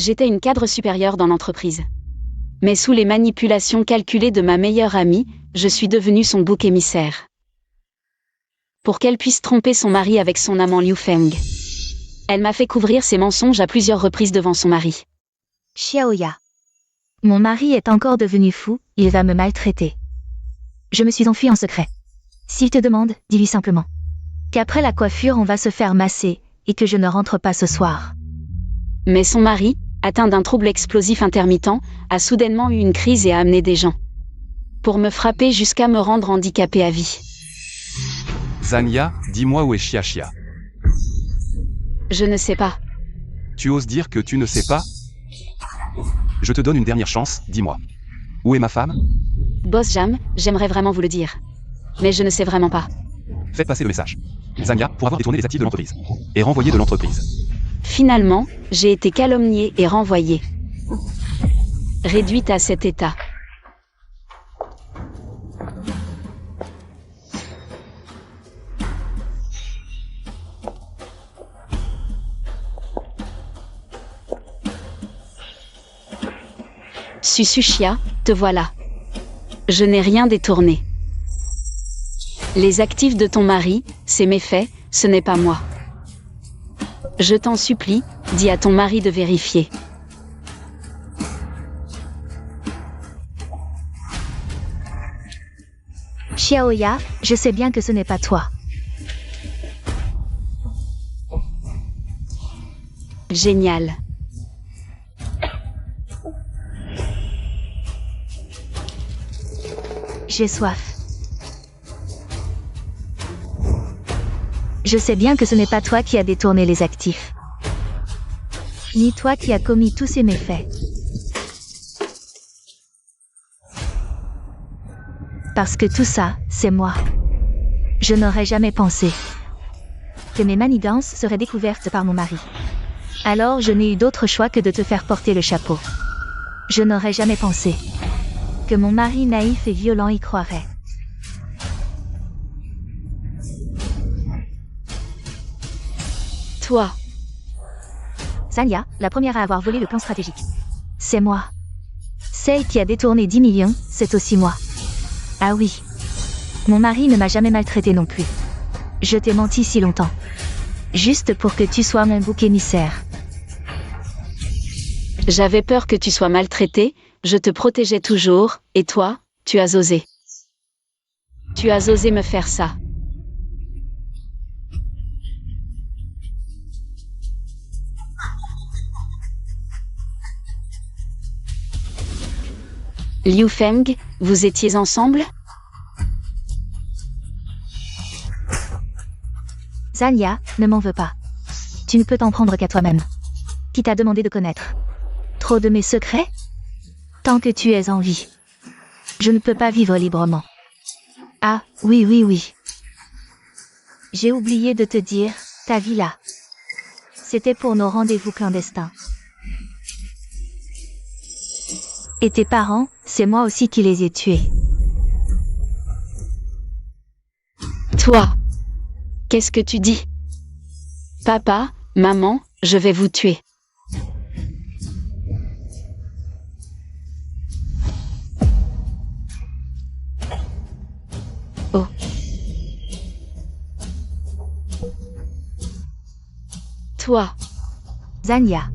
J'étais une cadre supérieure dans l'entreprise. Mais sous les manipulations calculées de ma meilleure amie, je suis devenue son bouc émissaire. Pour qu'elle puisse tromper son mari avec son amant Liu Feng. Elle m'a fait couvrir ses mensonges à plusieurs reprises devant son mari. Xiaoya. Mon mari est encore devenu fou, il va me maltraiter. Je me suis enfuie en secret. S'il te demande, dis-lui simplement qu'après la coiffure on va se faire masser, et que je ne rentre pas ce soir. Mais son mari, atteint d'un trouble explosif intermittent, a soudainement eu une crise et a amené des gens. Pour me frapper jusqu'à me rendre handicapée à vie. Zania, dis-moi où est Xia Xia. Je ne sais pas. Tu oses dire que tu ne sais pas? Je te donne une dernière chance, dis-moi. Où est ma femme? Boss Jam, j'aimerais vraiment vous le dire. Mais je ne sais vraiment pas. Faites passer le message. Zania, pour avoir détourné les actifs de l'entreprise. Et renvoyé de l'entreprise. Finalement, j'ai été calomniée et renvoyée. Réduite à cet état. Susushia, te voilà. Je n'ai rien détourné. Les actifs de ton mari, c'est mes faits, ce n'est pas moi. Je t'en supplie, dis à ton mari de vérifier. Xiaoya, je sais bien que ce n'est pas toi. Génial. J'ai soif. Je sais bien que ce n'est pas toi qui as détourné les actifs. Ni toi qui as commis tous ces méfaits. Parce que tout ça, c'est moi. Je n'aurais jamais pensé que mes manigances seraient découvertes par mon mari. Alors je n'ai eu d'autre choix que de te faire porter le chapeau. Je n'aurais jamais pensé que mon mari naïf et violent y croirait. Toi. Zania, la première à avoir volé le plan stratégique. C'est moi. Celle qui a détourné 10 millions, c'est aussi moi. Ah oui. Mon mari ne m'a jamais maltraité non plus. Je t'ai menti si longtemps. Juste pour que tu sois mon bouc émissaire. J'avais peur que tu sois maltraité, je te protégeais toujours, et toi, tu as osé. Tu as osé me faire ça. Liu Feng, vous étiez ensemble? Zania, ne m'en veux pas. Tu ne peux t'en prendre qu'à toi-même. Qui t'a demandé de connaître trop de mes secrets? Tant que tu es en vie. Je ne peux pas vivre librement. Ah, oui. J'ai oublié de te dire, ta villa. C'était pour nos rendez-vous clandestins. Et tes parents, c'est moi aussi qui les ai tués. Toi. Qu'est-ce que tu dis? Papa, maman, je vais vous tuer. Oh. Toi. Zania.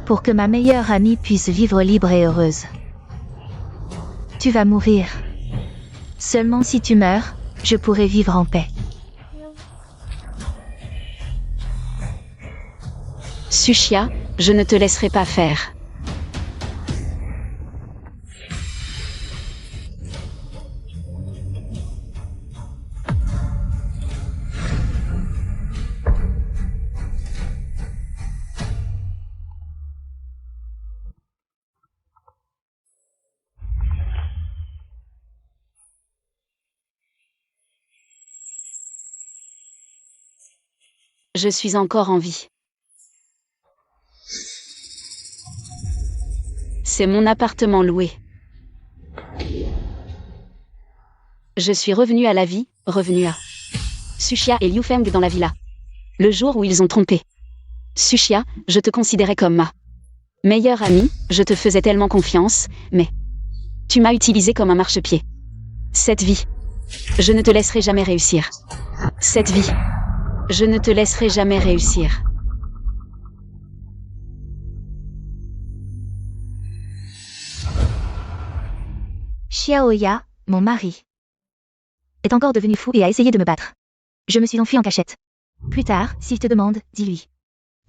Pour que ma meilleure amie puisse vivre libre et heureuse. Tu vas mourir. Seulement si tu meurs, je pourrai vivre en paix. Sushia, je ne te laisserai pas faire. Je suis encore en vie. C'est mon appartement loué. Je suis revenue à la vie, revenue à Sushia et Liu Feng dans la villa. Le jour où ils ont trompé Sushia, je te considérais comme ma Meilleure amie, je te faisais tellement confiance, mais tu m'as utilisé comme un marchepied. Cette vie, je ne te laisserai jamais réussir. Cette vie, je ne te laisserai jamais réussir. Xiaoya, mon mari, est encore devenu fou et a essayé de me battre. Je me suis enfuie en cachette. Plus tard, s'il te demande, dis-lui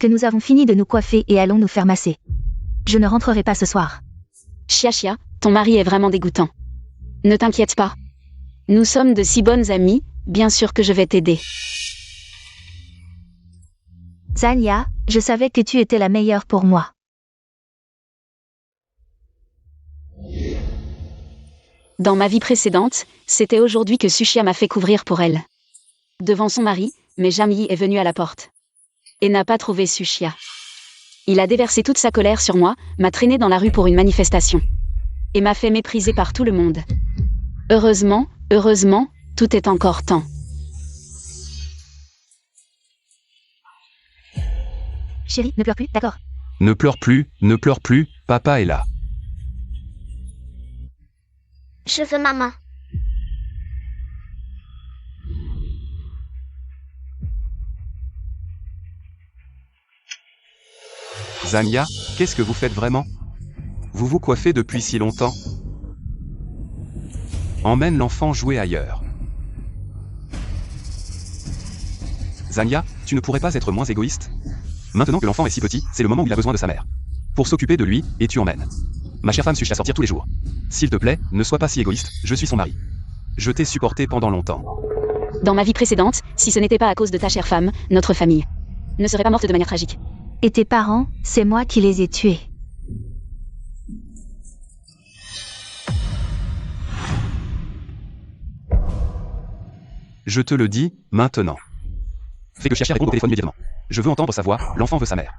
que nous avons fini de nous coiffer et allons nous faire masser. Je ne rentrerai pas ce soir. Xia, ton mari est vraiment dégoûtant. Ne t'inquiète pas. Nous sommes de si bonnes amies, bien sûr que je vais t'aider. Zanya, je savais que tu étais la meilleure pour moi. Dans ma vie précédente, c'était aujourd'hui que Sushia m'a fait couvrir pour elle. Devant son mari, mais Jamyi est venu à la porte. Et n'a pas trouvé Sushia. Il a déversé toute sa colère sur moi, m'a traîné dans la rue pour une manifestation. Et m'a fait mépriser par tout le monde. Heureusement, tout est encore temps. Chérie, ne pleure plus, d'accord? Ne pleure plus, papa est là. Je veux maman. Zanya, qu'est-ce que vous faites vraiment? Vous vous coiffez depuis si longtemps? Emmène l'enfant jouer ailleurs. Zanya, tu ne pourrais pas être moins égoïste? Maintenant que l'enfant est si petit, c'est le moment où il a besoin de sa mère. Pour s'occuper de lui, et tu emmènes. Ma chère femme Sushia sortir tous les jours. S'il te plaît, ne sois pas si égoïste, je suis son mari. Je t'ai supporté pendant longtemps. Dans ma vie précédente, si ce n'était pas à cause de ta chère femme, notre famille ne serait pas morte de manière tragique. Et tes parents, c'est moi qui les ai tués. Je te le dis, maintenant. Fais que Xia réponde au téléphone immédiatement. Je veux entendre sa voix, l'enfant veut sa mère.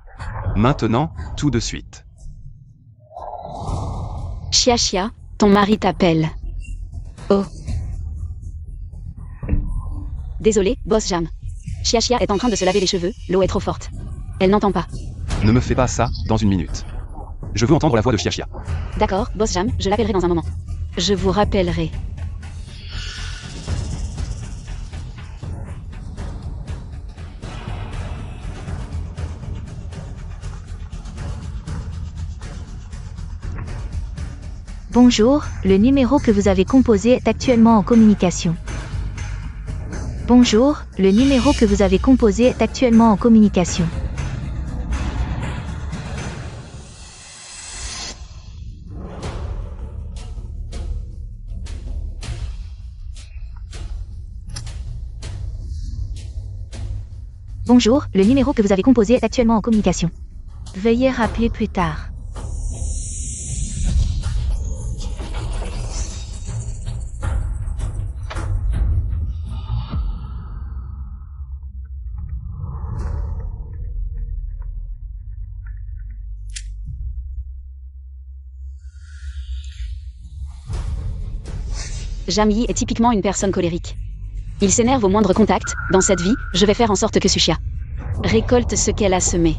Maintenant, tout de suite. Xia, ton mari t'appelle. Oh. Désolé, boss Jam. Xia est en train de se laver les cheveux, l'eau est trop forte. Elle n'entend pas. Ne me fais pas ça, dans une minute. Je veux entendre la voix de Xia. D'accord, boss Jam, je l'appellerai dans un moment. Je vous rappellerai. Bonjour, le numéro que vous avez composé est actuellement en communication. Bonjour, le numéro que vous avez composé est actuellement en communication. Bonjour, le numéro que vous avez composé est actuellement en communication. Veuillez rappeler plus tard. Jamyi est typiquement une personne colérique. Il s'énerve au moindre contact. Dans cette vie, je vais faire en sorte que Sushia récolte ce qu'elle a semé.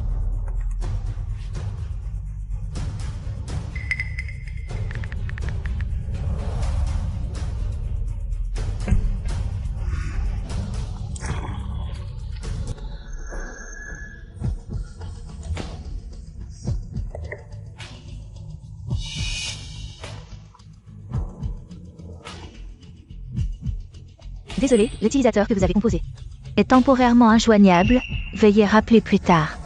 Désolé, l'utilisateur que vous avez composé est temporairement injoignable. Veuillez rappeler plus tard.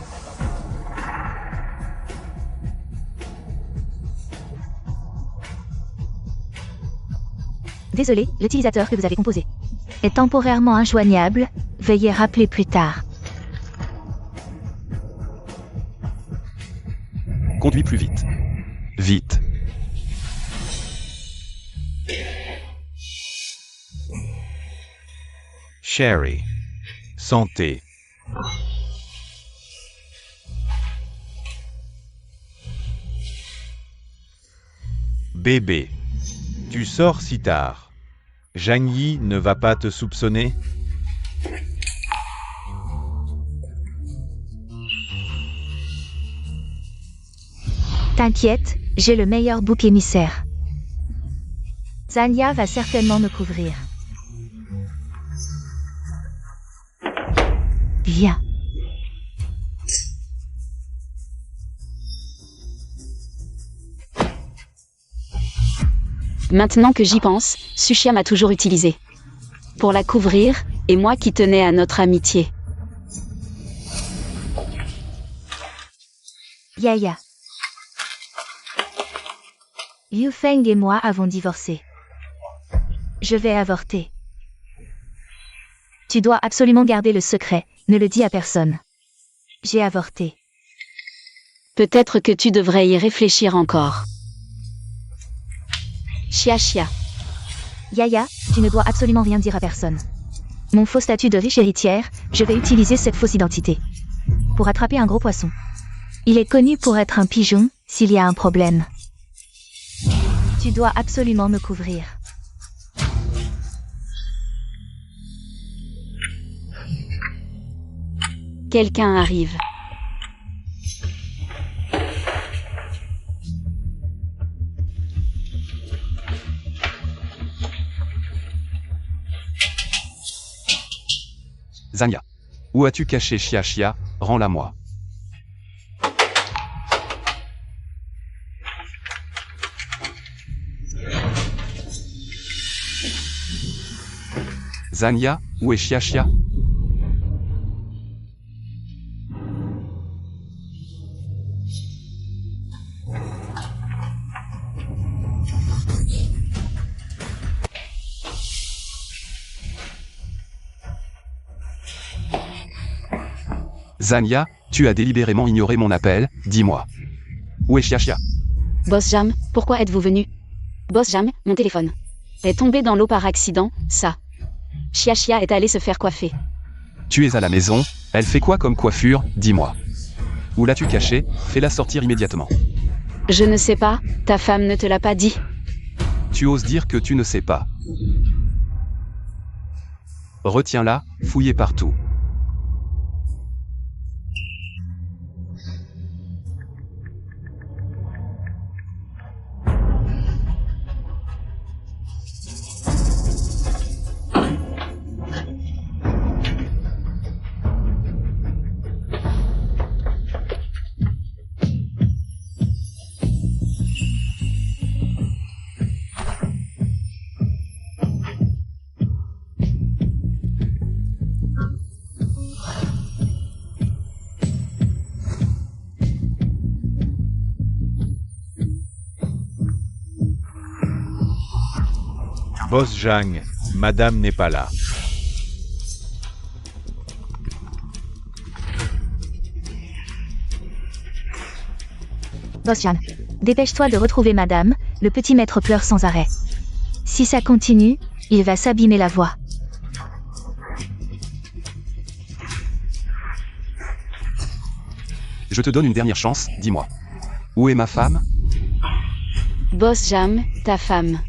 Désolé, l'utilisateur que vous avez composé est temporairement injoignable. Veuillez rappeler plus tard. Conduis plus vite. Vite. Sherry. Santé. Bébé. Tu sors si tard. Jamyi ne va pas te soupçonner? T'inquiète, j'ai le meilleur bouc émissaire. Zania va certainement me couvrir. Viens. Maintenant que j'y pense, Sushia m'a toujours utilisé. Pour la couvrir, et moi qui tenais à notre amitié. Yaya. Liu Feng et moi avons divorcé. Je vais avorter. Tu dois absolument garder le secret, ne le dis à personne. J'ai avorté. Peut-être que tu devrais y réfléchir encore. Chia. Yaya, tu ne dois absolument rien dire à personne. Mon faux statut de riche héritière, je vais utiliser cette fausse identité. Pour attraper un gros poisson. Il est connu pour être un pigeon, s'il y a un problème. Tu dois absolument me couvrir. Quelqu'un arrive. Zania. Où as-tu caché Chia? Rends-la moi. Zania, où est Chia? Zania, tu as délibérément ignoré mon appel, dis-moi. Où est Chia? Boss Jam, pourquoi êtes-vous venu? Boss Jam, mon téléphone est tombé dans l'eau par accident, ça. Chia est allée se faire coiffer. Tu es à la maison, elle fait quoi comme coiffure, dis-moi. Où l'as-tu cachée? Fais-la sortir immédiatement. Je ne sais pas, ta femme ne te l'a pas dit. Tu oses dire que tu ne sais pas. Retiens-la, fouillez partout. Boss Zhang, madame n'est pas là. Boss Jan, dépêche-toi de retrouver madame, le petit maître pleure sans arrêt. Si ça continue, il va s'abîmer la voix. Je te donne une dernière chance, dis-moi. Où est ma femme? Boss Jam, ta femme.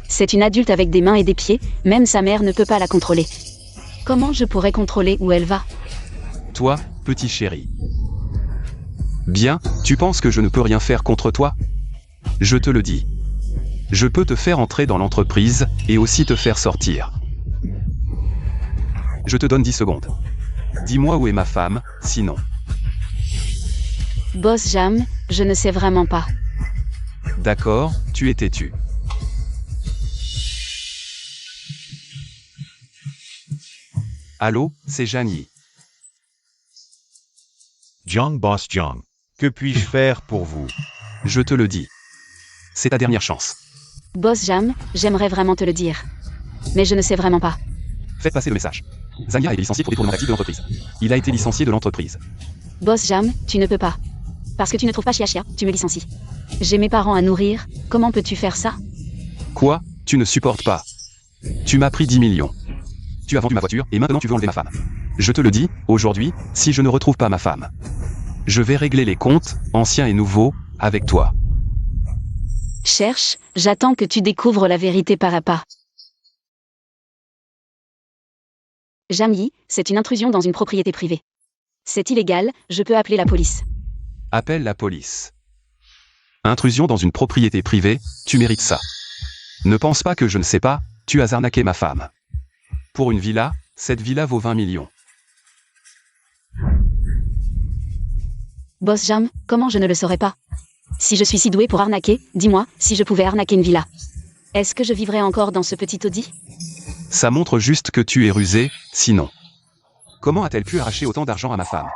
C'est une adulte avec des mains et des pieds, même sa mère ne peut pas la contrôler. Comment je pourrais contrôler où elle va? Toi, petit chéri. Bien, tu penses que je ne peux rien faire contre toi? Je te le dis. Je peux te faire entrer dans l'entreprise, et aussi te faire sortir. Je te donne 10 secondes. Dis-moi où est ma femme, sinon. Boss Jam, je ne sais vraiment pas. D'accord, tu es têtu. Allô, c'est Jani. Jiang Boss Jiang, que puis-je faire pour vous? Je te le dis. C'est ta dernière chance. Boss Jam, j'aimerais vraiment te le dire. Mais je ne sais vraiment pas. Faites passer le message. Zania est licencié pour détournement d'actifs de l'entreprise. Il a été licencié de l'entreprise. Boss Jam, tu ne peux pas. Parce que tu ne trouves pas Chia, tu me licencies. J'ai mes parents à nourrir, comment peux-tu faire ça? Quoi? Tu ne supportes pas. Tu m'as pris 10 millions. Tu as vendu ma voiture et maintenant tu veux enlever ma femme. Je te le dis, aujourd'hui, si je ne retrouve pas ma femme, je vais régler les comptes, anciens et nouveaux, avec toi. Cherche, j'attends que tu découvres la vérité pas à pas. Jami, c'est une intrusion dans une propriété privée. C'est illégal, je peux appeler la police. Appelle la police. Intrusion dans une propriété privée, tu mérites ça. Ne pense pas que je ne sais pas, tu as arnaqué ma femme. Pour une villa, cette villa vaut 20 millions. Boss Jam, comment je ne le saurais pas? Si je suis si doué pour arnaquer, dis-moi, si je pouvais arnaquer une villa. Est-ce que je vivrais encore dans ce petit taudis? Ça montre juste que tu es rusé, sinon. Comment a-t-elle pu arracher autant d'argent à ma femme?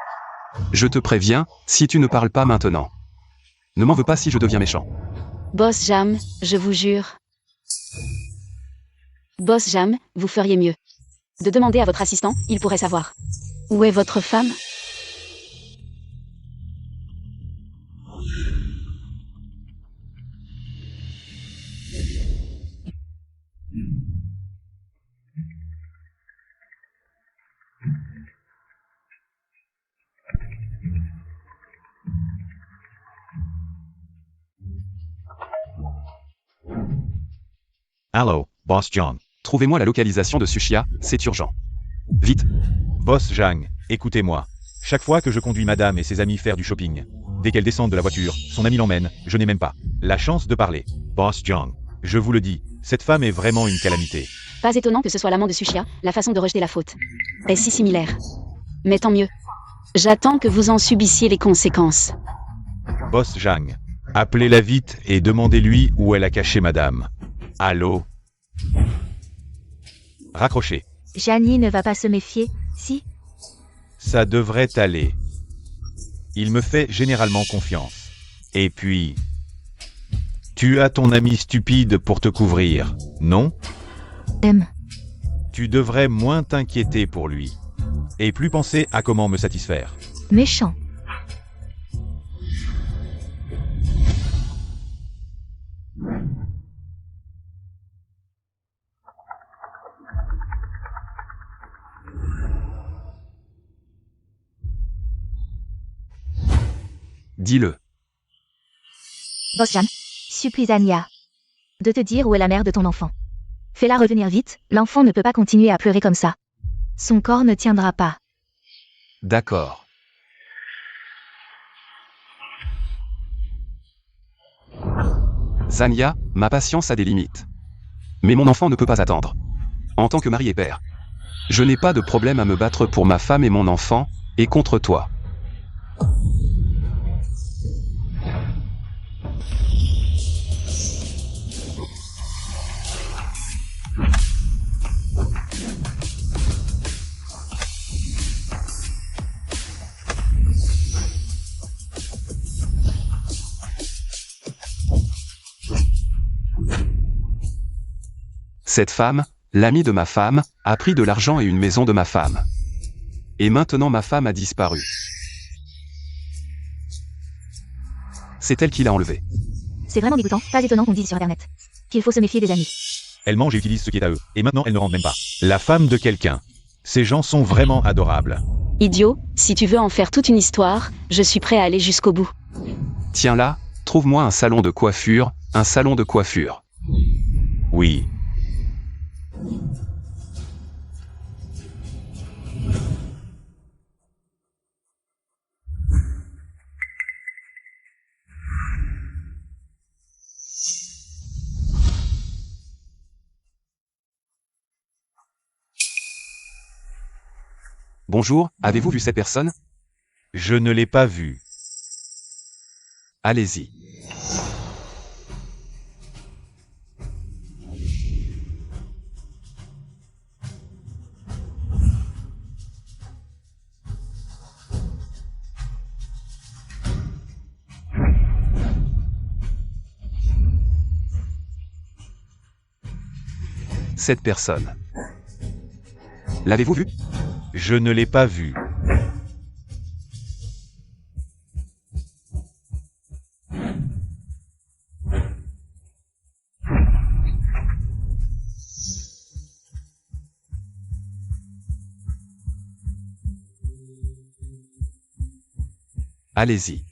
Je te préviens, si tu ne parles pas maintenant. Ne m'en veux pas si je deviens méchant. Boss Jam, je vous jure. Boss Jam, vous feriez mieux de demander à votre assistant, il pourrait savoir. Où est votre femme? Allô, Boss John. Trouvez-moi la localisation de Sushia, c'est urgent. Vite. Boss Jang, écoutez-moi. Chaque fois que je conduis madame et ses amis faire du shopping, dès qu'elles descendent de la voiture, son ami l'emmène, je n'ai même pas la chance de parler. Boss Jang, je vous le dis, cette femme est vraiment une calamité. Pas étonnant que ce soit l'amant de Sushia, la façon de rejeter la faute est si similaire. Mais tant mieux. J'attends que vous en subissiez les conséquences. Boss Jang, appelez-la vite et demandez-lui où elle a caché madame. Allô? Raccrochez. Janie ne va pas se méfier, si? Ça devrait aller. Il me fait généralement confiance. Et puis... Tu as ton ami stupide pour te couvrir, non? Tu devrais moins t'inquiéter pour lui. Et plus penser à comment me satisfaire. Méchant. Dis-le. Boss Jam, supplie Anya de te dire où est la mère de ton enfant. Fais-la revenir vite, l'enfant ne peut pas continuer à pleurer comme ça. Son corps ne tiendra pas. D'accord. Zania, ma patience a des limites. Mais mon enfant ne peut pas attendre. En tant que mari et père, je n'ai pas de problème à me battre pour ma femme et mon enfant, et contre toi. Cette femme, l'amie de ma femme, a pris de l'argent et une maison de ma femme. Et maintenant ma femme a disparu. C'est elle qui l'a enlevée. C'est vraiment dégoûtant, pas étonnant qu'on dise sur internet qu'il faut se méfier des amis. Elle mange et utilise ce qui est à eux, et maintenant elle ne rentre même pas. La femme de quelqu'un. Ces gens sont vraiment adorables. Idiot, si tu veux en faire toute une histoire, je suis prêt à aller jusqu'au bout. Tiens là, trouve-moi un salon de coiffure, un salon de coiffure. Oui. Bonjour, avez-vous vu cette personne? Je ne l'ai pas vue. Allez-y. Cette personne. L'avez-vous vue? Je ne l'ai pas vue. Allez-y.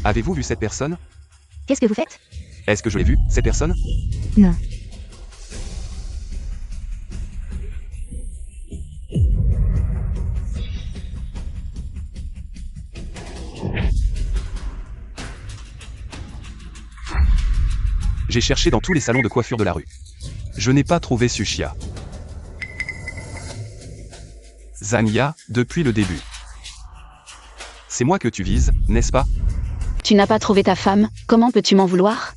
Avez-vous vu cette personne? Qu'est-ce que vous faites? Est-ce que je l'ai vue, cette personne? Non. J'ai cherché dans tous les salons de coiffure de la rue. Je n'ai pas trouvé Sushia. Zania, depuis le début. C'est moi que tu vises, n'est-ce pas? Tu n'as pas trouvé ta femme, comment peux-tu m'en vouloir?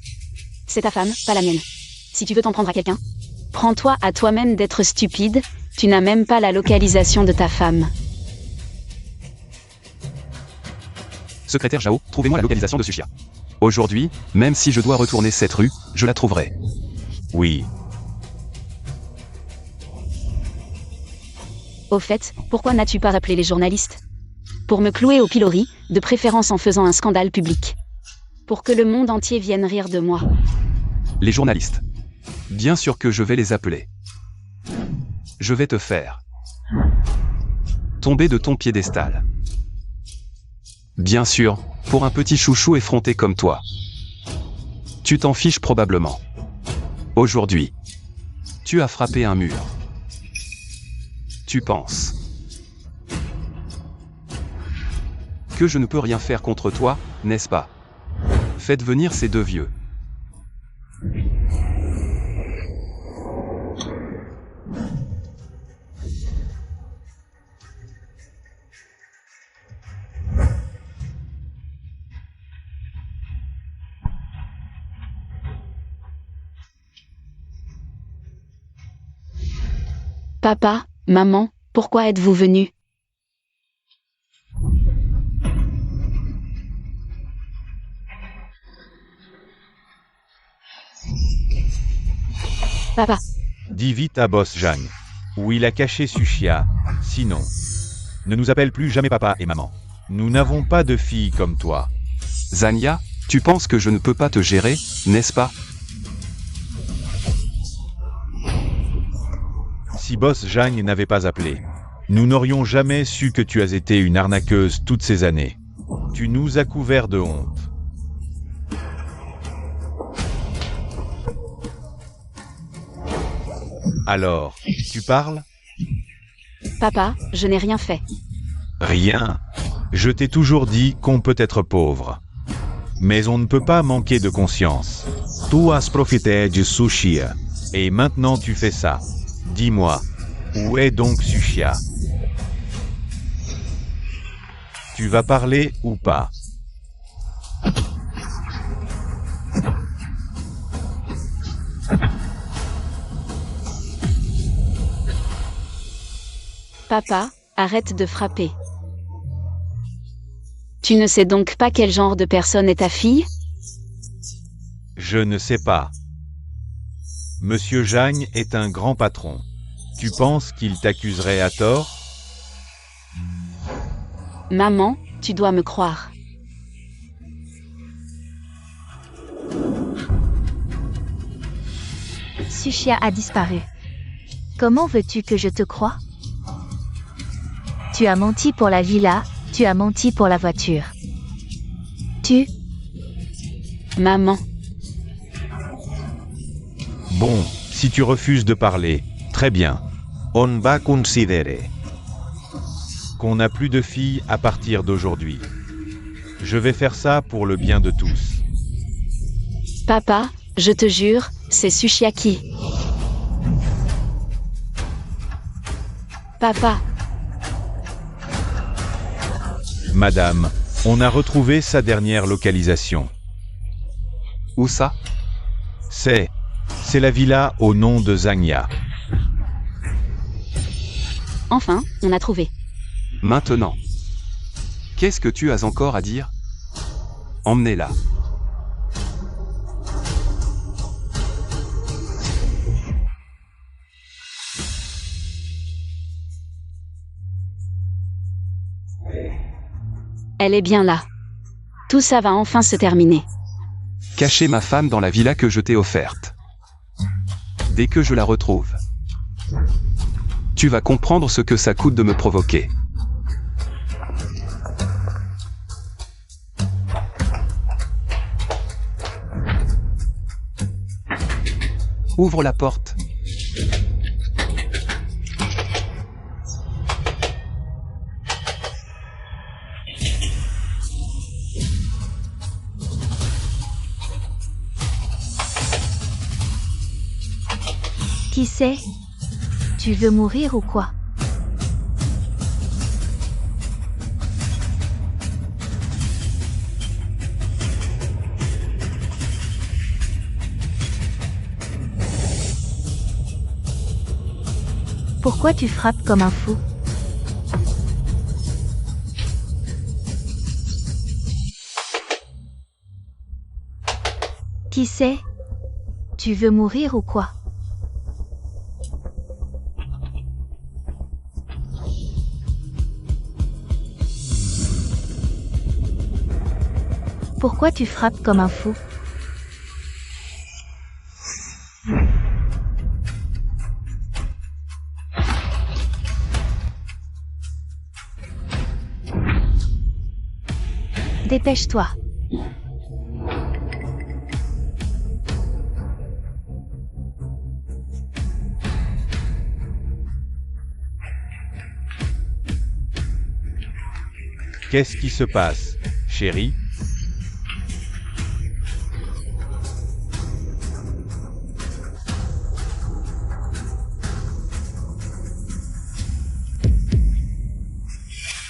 C'est ta femme, pas la mienne. Si tu veux t'en prendre à quelqu'un, prends-toi à toi-même d'être stupide, tu n'as même pas la localisation de ta femme. Secrétaire Jao, trouvez-moi la localisation de Sushia. Aujourd'hui, même si je dois retourner cette rue, je la trouverai. Oui. Au fait, pourquoi n'as-tu pas appelé les journalistes? Pour me clouer au pilori, de préférence en faisant un scandale public. Pour que le monde entier vienne rire de moi. Les journalistes. Bien sûr que je vais les appeler. Je vais te faire tomber de ton piédestal. Bien sûr, pour un petit chouchou effronté comme toi. Tu t'en fiches probablement. Aujourd'hui, tu as frappé un mur. Tu penses que je ne peux rien faire contre toi, n'est-ce pas? Faites venir ces deux vieux. Papa, maman, pourquoi êtes-vous venus? Papa, Dis vite à Boss Jang. Où il a caché Sushia, sinon. Ne nous appelle plus jamais papa et maman. Nous n'avons pas de fille comme toi. Zania, tu penses que je ne peux pas te gérer, n'est-ce pas? Si Boss Jang n'avait pas appelé, nous n'aurions jamais su que tu as été une arnaqueuse toutes ces années. Tu nous as couverts de honte. Alors, tu parles? papa, je n'ai rien fait. Rien. Je t'ai toujours dit qu'on peut être pauvre. Mais on ne peut pas manquer de conscience. Tu as profité de Sushia. Et maintenant tu fais ça. Dis-moi, où est donc Sushia? Tu vas parler ou pas? Papa, arrête de frapper. Tu ne sais donc pas quel genre de personne est ta fille? Je ne sais pas. Monsieur Jang est un grand patron. Tu penses qu'il t'accuserait à tort? Maman, tu dois me croire. Sushia a disparu. Comment veux-tu que je te croie? Tu as menti pour la villa, tu as menti pour la voiture. Maman, Bon, si tu refuses de parler, très bien. On va considérer qu'on n'a plus de filles à partir d'aujourd'hui. Je vais faire ça pour le bien de tous. papa, je te jure, c'est Sushia qui. Papa, Madame, on a retrouvé sa dernière localisation. Où ça? C'est la villa au nom de Zania. enfin, on a trouvé. Maintenant. Qu'est-ce que tu as encore à dire? Emmenez-la. Elle est bien là. Tout ça va enfin se terminer. Cacher ma femme dans la villa que je t'ai offerte. Dès que je la retrouve, tu vas comprendre ce que ça coûte de me provoquer. Ouvre la porte. Qui c'est? Tu veux mourir ou quoi? Pourquoi tu frappes comme un fou? Qui c'est? Tu veux mourir ou quoi? Pourquoi tu frappes comme un fou? Dépêche-toi. Qu'est-ce qui se passe, chérie?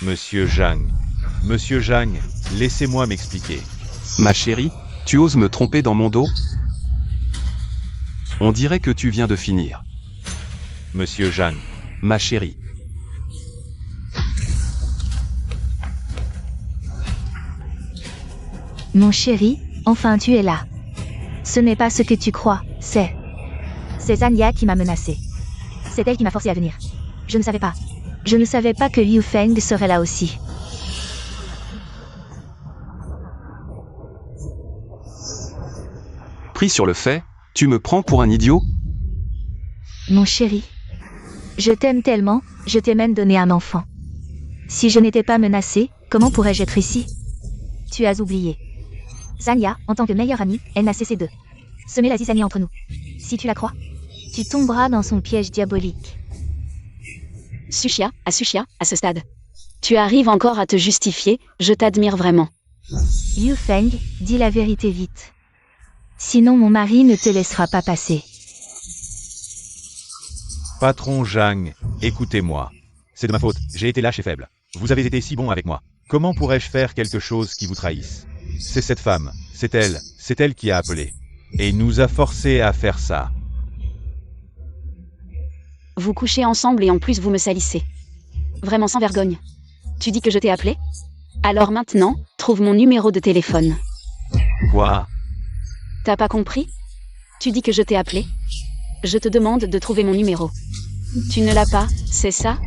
Monsieur Zhang. Monsieur Zhang, laissez-moi m'expliquer. Ma chérie, tu oses me tromper dans mon dos? On dirait que tu viens de finir. Monsieur Zhang. Ma chérie. Mon chéri, enfin tu es là. Ce n'est pas ce que tu crois, c'est Zanya qui m'a menacé. C'est elle qui m'a forcé à venir. Je ne savais pas. Je ne savais pas que Liu Feng serait là aussi. Pris sur le fait, tu me prends pour un idiot? Mon chéri, je t'aime tellement, je t'ai même donné un enfant. Si je n'étais pas menacée, comment pourrais-je être ici? Tu as oublié. Zanya, en tant que meilleure amie, elle n'a cessé de semer la zizanie entre nous. Si tu la crois, tu tomberas dans son piège diabolique. Sushia, à ce stade. Tu arrives encore à te justifier, je t'admire vraiment. Liu Feng, dis la vérité vite. Sinon mon mari ne te laissera pas passer. Patron Zhang, écoutez-moi. C'est de ma faute, j'ai été lâche et faible. Vous avez été si bon avec moi. Comment pourrais-je faire quelque chose qui vous trahisse? C'est cette femme, c'est elle qui a appelé. Et nous a forcés à faire ça. Vous couchez ensemble et en plus vous me salissez. Vraiment sans vergogne. Tu dis que je t'ai appelé? Alors maintenant, trouve mon numéro de téléphone. Quoi? T'as pas compris? Tu dis que je t'ai appelé? Je te demande de trouver mon numéro. Tu ne l'as pas, c'est ça?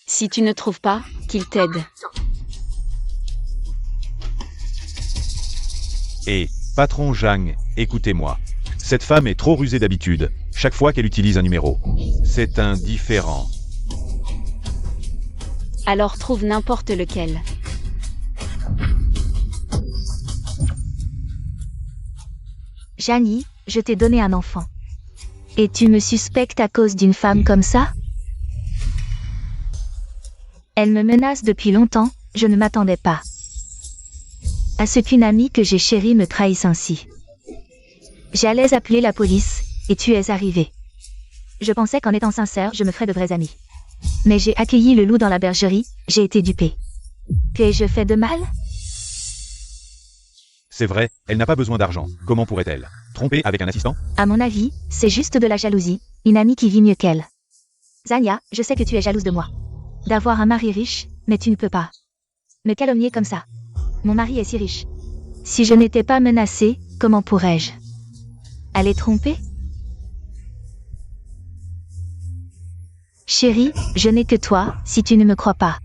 Si tu ne trouves pas, qu'il t'aide. Et, patron Zhang, écoutez-moi. Cette femme est trop rusée d'habitude, chaque fois qu'elle utilise un numéro. C'est indifférent. Alors trouve n'importe lequel. Jani, je t'ai donné un enfant. Et tu me suspectes à cause d'une femme comme ça? Elle me menace depuis longtemps, je ne m'attendais pas à ce qu'une amie que j'ai chérie me trahisse ainsi. J'allais appeler la police, et tu es arrivé. Je pensais qu'en étant sincère, je me ferais de vrais amis. Mais j'ai accueilli le loup dans la bergerie, j'ai été dupée. Qu'ai-je fait de mal? C'est vrai, elle n'a pas besoin d'argent. Comment pourrait-elle tromper avec un assistant? À mon avis, c'est juste de la jalousie, une amie qui vit mieux qu'elle. Zanya, je sais que tu es jalouse de moi. D'avoir un mari riche, mais tu ne peux pas me calomnier comme ça. Mon mari est si riche. Si je n'étais pas menacée, comment pourrais-je aller tromper? Chérie, je n'ai que toi, si tu ne me crois pas.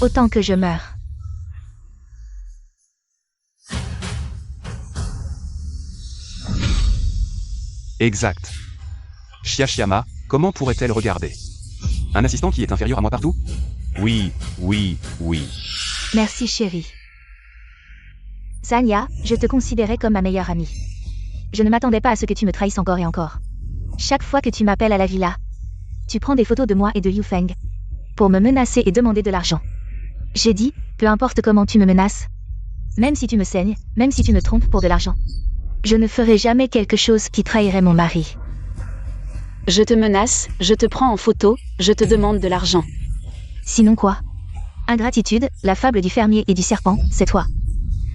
Autant que je meure. Exact. Chiashiyama, comment pourrait-elle regarder? Un assistant qui est inférieur à moi partout? Oui. Merci chérie. Zanya, je te considérais comme ma meilleure amie. Je ne m'attendais pas à ce que tu me trahisses encore et encore. Chaque fois que tu m'appelles à la villa, tu prends des photos de moi et de Yufeng pour me menacer et demander de l'argent. J'ai dit, peu importe comment tu me menaces, même si tu me saignes, même si tu me trompes pour de l'argent, je ne ferai jamais quelque chose qui trahirait mon mari. Je te menace, je te prends en photo, je te demande de l'argent. Sinon quoi? Ingratitude, la fable du fermier et du serpent, c'est toi.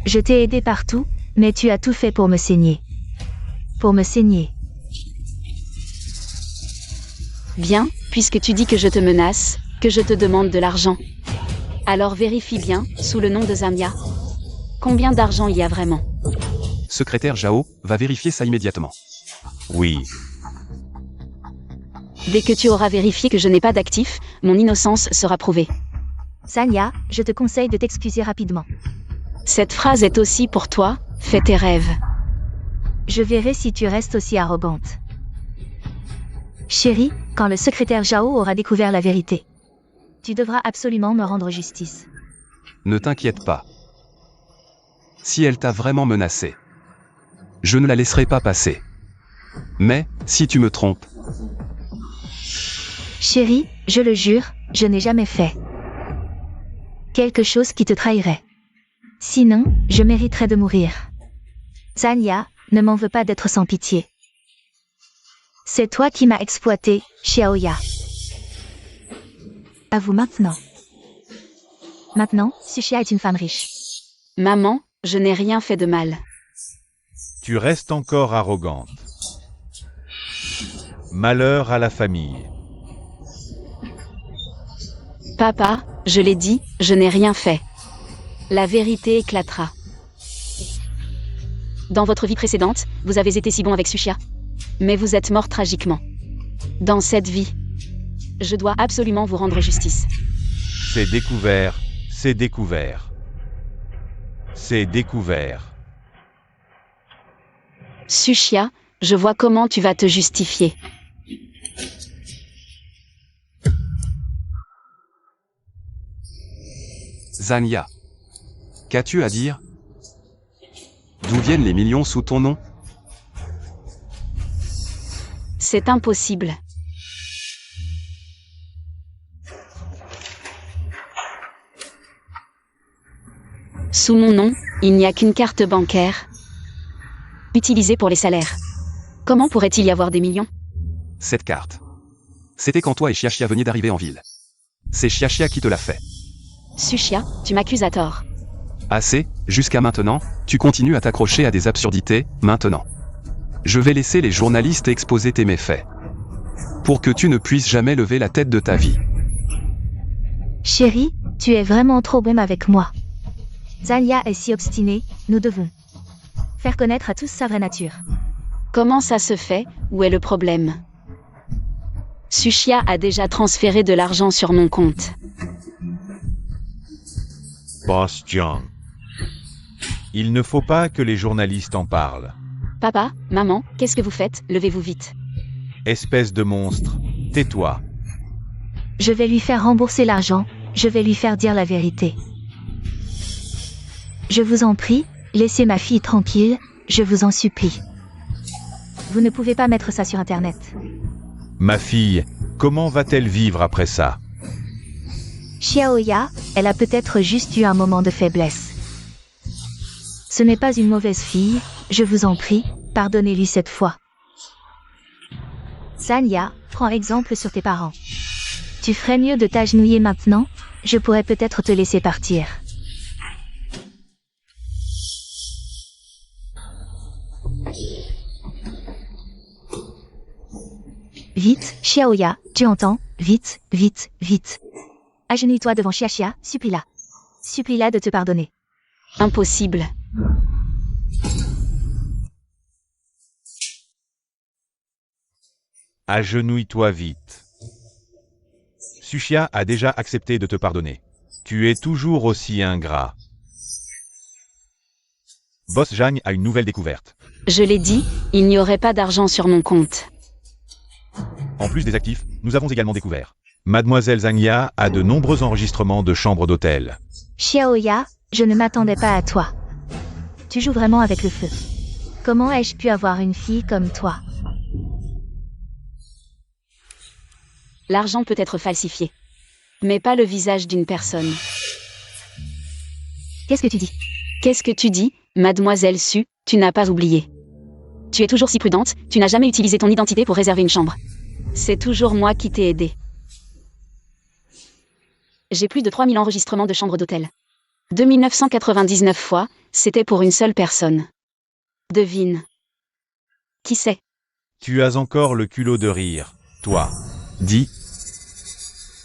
Je t'ai aidé partout, mais tu as tout fait pour me saigner. Pour me saigner. Bien, puisque tu dis que je te menace, que je te demande de l'argent. Alors vérifie bien, sous le nom de Zanya. Combien d'argent il y a vraiment? Secrétaire Zhao, va vérifier ça immédiatement. Oui. Dès que tu auras vérifié que je n'ai pas d'actifs, mon innocence sera prouvée. Zanya, je te conseille de t'excuser rapidement. Cette phrase est aussi pour toi, fais tes rêves. Je verrai si tu restes aussi arrogante. Chérie, quand le secrétaire Zhao aura découvert la vérité, tu devras absolument me rendre justice. Ne t'inquiète pas. Si elle t'a vraiment menacé, je ne la laisserai pas passer. Mais, si tu me trompes, Chérie, je le jure, je n'ai jamais fait quelque chose qui te trahirait. Sinon, je mériterais de mourir. Zanya, ne m'en veux pas d'être sans pitié. C'est toi qui m'as exploité, Xiaoya. À vous maintenant. Maintenant, Sushia est une femme riche. Maman, je n'ai rien fait de mal. Tu restes encore arrogante. Malheur à la famille. Papa, je l'ai dit, je n'ai rien fait. La vérité éclatera. Dans votre vie précédente, vous avez été si bon avec Sushia. Mais vous êtes mort tragiquement. Dans cette vie, je dois absolument vous rendre justice. C'est découvert, c'est découvert. C'est découvert. Sushia, je vois comment tu vas te justifier. Zanya. Qu'as-tu à dire? D'où viennent les millions sous ton nom? C'est impossible. Sous mon nom, il n'y a qu'une carte bancaire utilisée pour les salaires. Comment pourrait-il y avoir des millions? Cette carte. C'était quand toi et Xiaxia veniez d'arriver en ville. C'est Xiaxia qui te l'a fait. Sushia, tu m'accuses à tort. Assez, jusqu'à maintenant, tu continues à t'accrocher à des absurdités, maintenant. Je vais laisser les journalistes exposer tes méfaits. Pour que tu ne puisses jamais lever la tête de ta vie. Chérie, tu es vraiment trop bonne avec moi. Zanya est si obstinée, nous devons faire connaître à tous sa vraie nature. Comment ça se fait? Où est le problème? Sushia a déjà transféré de l'argent sur mon compte. Boss Jiang. Il ne faut pas que les journalistes en parlent. Papa, maman, qu'est-ce que vous faites? Levez-vous vite. Espèce de monstre, tais-toi. Je vais lui faire rembourser l'argent, je vais lui faire dire la vérité. Je vous en prie, laissez ma fille tranquille, je vous en supplie. Vous ne pouvez pas mettre ça sur Internet. Ma fille, comment va-t-elle vivre après ça? Xiaoya, elle a peut-être juste eu un moment de faiblesse. Ce n'est pas une mauvaise fille, je vous en prie, pardonnez-lui cette fois. Zanya, prends exemple sur tes parents. Tu ferais mieux de t'agenouiller maintenant, je pourrais peut-être te laisser partir. Vite, Xiaoya, tu entends? Vite, vite, vite. Agenouille-toi devant Xiaxia, supplie-la. Supplie-la de te pardonner. Impossible. Agenouille-toi vite. Sushia a déjà accepté de te pardonner. Tu es toujours aussi ingrat. Boss Zhang a une nouvelle découverte. Je l'ai dit, il n'y aurait pas d'argent sur mon compte. En plus des actifs, nous avons également découvert Mademoiselle Zhang a de nombreux enregistrements de chambres d'hôtel. Xiaoya, je ne m'attendais pas à toi. Tu joues vraiment avec le feu. Comment ai-je pu avoir une fille comme toi? L'argent peut être falsifié. Mais pas le visage d'une personne. Qu'est-ce que tu dis? Qu'est-ce que tu dis, mademoiselle Su, tu n'as pas oublié. Tu es toujours si prudente, tu n'as jamais utilisé ton identité pour réserver une chambre. C'est toujours moi qui t'ai aidé. J'ai plus de 3000 enregistrements de chambres d'hôtel. 2999 fois, c'était pour une seule personne. Devine. Qui c'est? Tu as encore le culot de rire, toi. Dis.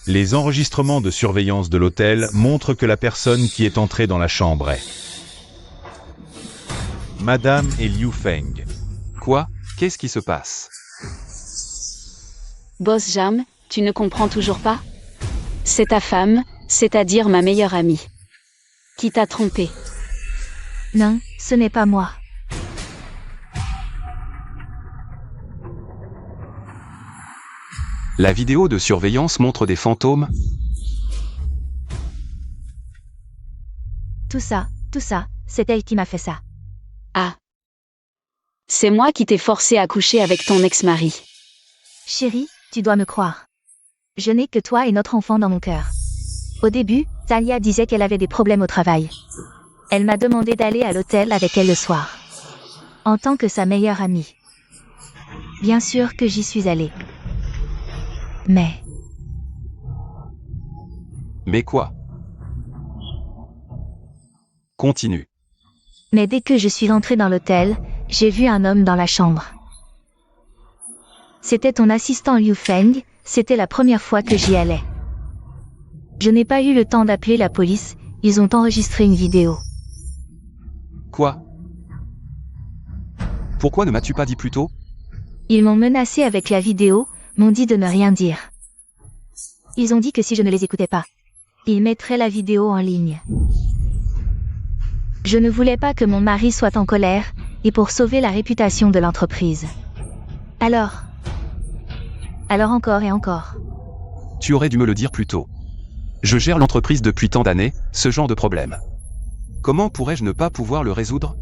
Les enregistrements de surveillance de l'hôtel montrent que la personne qui est entrée dans la chambre est Madame et Liu Feng. Quoi? Qu'est-ce qui se passe? Boss Jam, tu ne comprends toujours pas? C'est ta femme, c'est-à-dire ma meilleure amie. Qui t'a trompé? Non, ce n'est pas moi. La vidéo de surveillance montre des fantômes? Tout ça, c'est elle qui m'a fait ça. Ah. C'est moi qui t'ai forcé à coucher avec ton ex-mari. Chérie, tu dois me croire. Je n'ai que toi et notre enfant dans mon cœur. Au début, Talia disait qu'elle avait des problèmes au travail. Elle m'a demandé d'aller à l'hôtel avec elle le soir. En tant que sa meilleure amie. Bien sûr que j'y suis allée. Mais quoi? Continue. Mais dès que je suis entrée dans l'hôtel, j'ai vu un homme dans la chambre. C'était ton assistant Liu Feng, c'était la première fois que j'y allais. Je n'ai pas eu le temps d'appeler la police, ils ont enregistré une vidéo. Quoi? Pourquoi ne m'as-tu pas dit plus tôt? Ils m'ont menacé avec la vidéo, m'ont dit de ne rien dire. Ils ont dit que si je ne les écoutais pas, ils mettraient la vidéo en ligne. Je ne voulais pas que mon mari soit en colère, et pour sauver la réputation de l'entreprise. Alors encore et encore. Tu aurais dû me le dire plus tôt. Je gère l'entreprise depuis tant d'années, ce genre de problème. Comment pourrais-je ne pas pouvoir le résoudre?